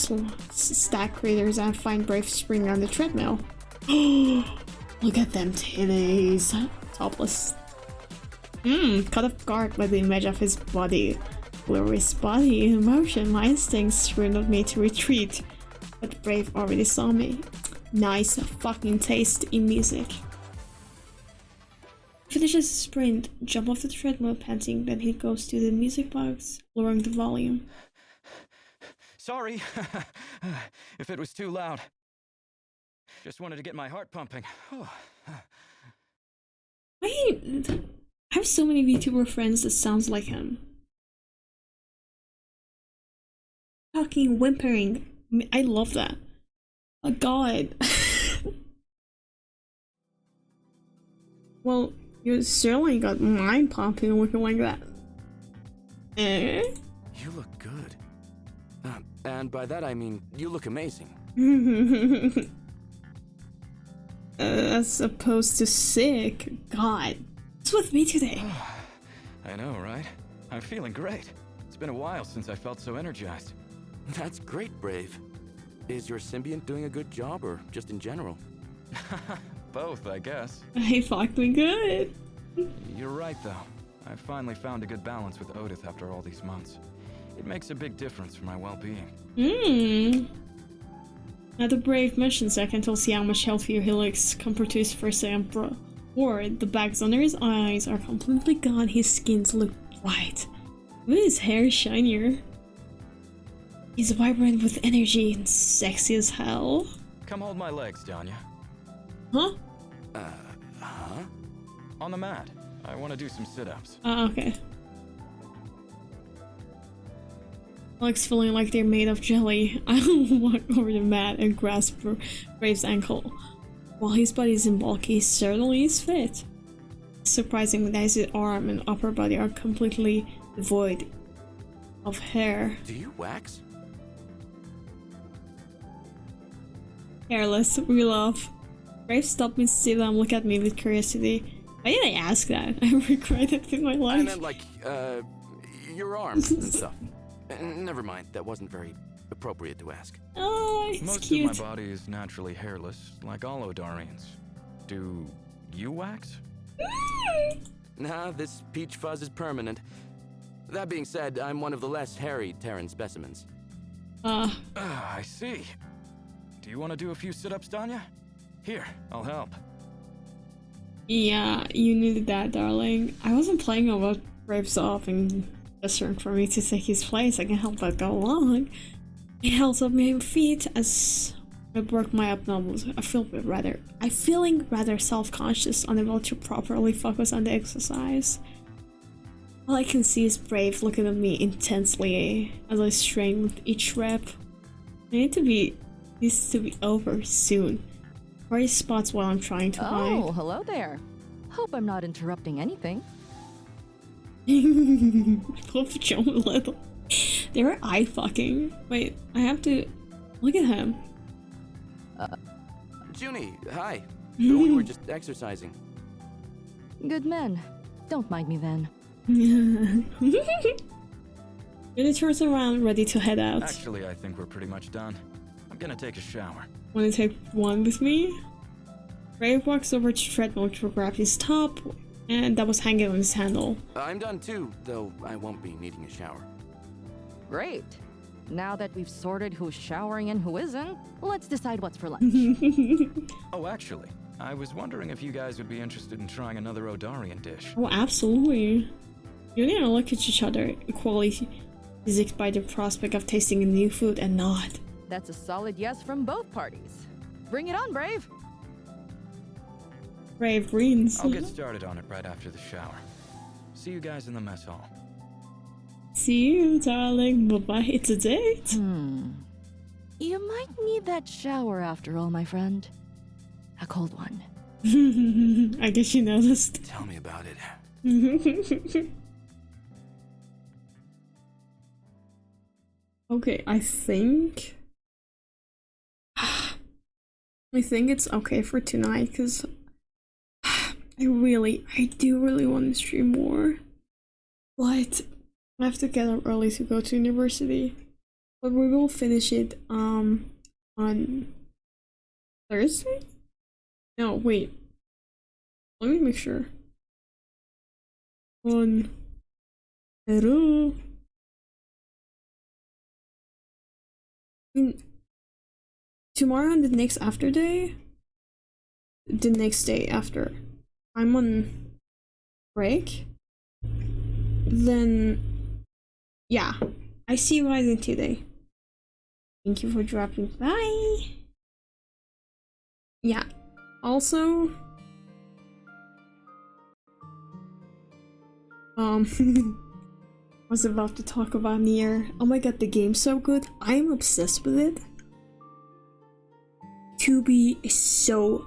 stack craters and find Brave springing on the treadmill. Look at them titties. Topless. Caught off guard by the image of his body. Glorious body in motion. My instincts screamed me to retreat, but Brave already saw me. Nice fucking taste in music. Finishes the sprint, jump off the treadmill panting, then he goes to the music box, lowering the volume. Sorry if it was too loud. Just wanted to get my heart pumping. I have so many VTuber friends that sounds like him. fucking whimpering. I love that. Oh god. Well, you certainly got mind popping looking like that. Eh? You look good. And by that I mean, you look amazing. As opposed to sick. God. What's with me today? I know, right? I'm feeling great. It's been a while since I felt so energized. That's great, Brave. Is your symbiont doing a good job, or just in general? Both, I guess. He fucked me good. You're right, though. I finally found a good balance with Odith after all these months. It makes a big difference for my well-being. Now the Brave mentions I can tell see how much healthier he looks compared to his first emperor. Or the bags under his eyes are completely gone, his skins look bright. With his hair shinier. He's vibrant with energy and sexy as hell. Come hold my legs, Danya. Huh? Huh? On the mat. I want to do some sit-ups. Okay. Legs feeling like they're made of jelly. I'll walk over the mat and grasp Brave's ankle. While his body isn't bulky, he certainly is fit. Surprisingly that his arm and upper body are completely devoid of hair. Do you wax? Hairless, we love. Brave stopped me to sit down and look at me with curiosity. Why did I ask that? I regret it in my life. I meant like, your arms and stuff. Never mind, that wasn't very appropriate to ask. Oh, it's Most cute. of my body is naturally hairless, like all Odarians. Do you wax? Nah, this peach fuzz is permanent. That being said, I'm one of the less hairy Terran specimens. I see. Do you want to do a few sit-ups, Danya? Here, I'll help. Yeah, you needed that, darling. I wasn't playing about Brave's off and gesturing for me to take his place. I can help but go along. He held up my feet as I broke my abdominals. I'm feeling rather self-conscious, unable to properly focus on the exercise. All I can see is Brave looking at me intensely as I strain with each rep. Needs to be over soon. Where spots while I'm trying to hide. Oh, hello there. Hope I'm not interrupting anything. Both jump a little. They were eye fucking. Wait, I have to look at him. Junie, hi. We were just exercising. Good men. Don't mind me then. Really turns around, ready to head out. Actually, I think we're pretty much done. I'm gonna take a shower. Wanna take one with me? Brave walks over to treadmill to grab his top, and that was hanging on his handle. I'm done too, though I won't be needing a shower. Great. Now that we've sorted who's showering and who isn't, let's decide what's for lunch. Oh, actually, I was wondering if you guys would be interested in trying another Odarian dish. Oh, absolutely. You need to look at each other, equally physicked by the prospect of tasting new food and nod. That's a solid yes from both parties. Bring it on, Brave. Brave greens. I'll get started on it right after the shower. See you guys in the mess hall. See you, darling. Bye-bye. It's a date. You might need that shower after all, my friend. A cold one. I guess you noticed. Tell me about it. Okay, I think it's okay for tonight because I do really want to stream more, but I have to get up early to go to university. But we will finish it on Thursday? No, wait. Let me make sure. On Peru. Tomorrow and the next day after I'm on break, then yeah, I see you guys in 2 days. Thank you for dropping by. Yeah, also was about to talk about Nier. Oh my god, the game's so good. I'm obsessed with it. 2B is so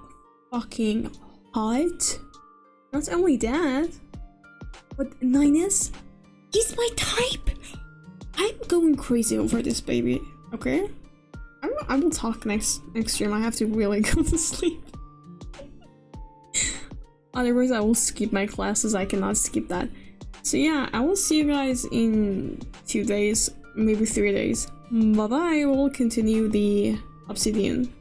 fucking hot. Not only that, but 9S, he's my type. I'm going crazy over this baby. Okay, I will talk next stream. I have to really go to sleep. Otherwise, I will skip my classes. I cannot skip that. So yeah, I will see you guys in 2 days, maybe 3 days. Bye bye. We'll continue the Obsidian.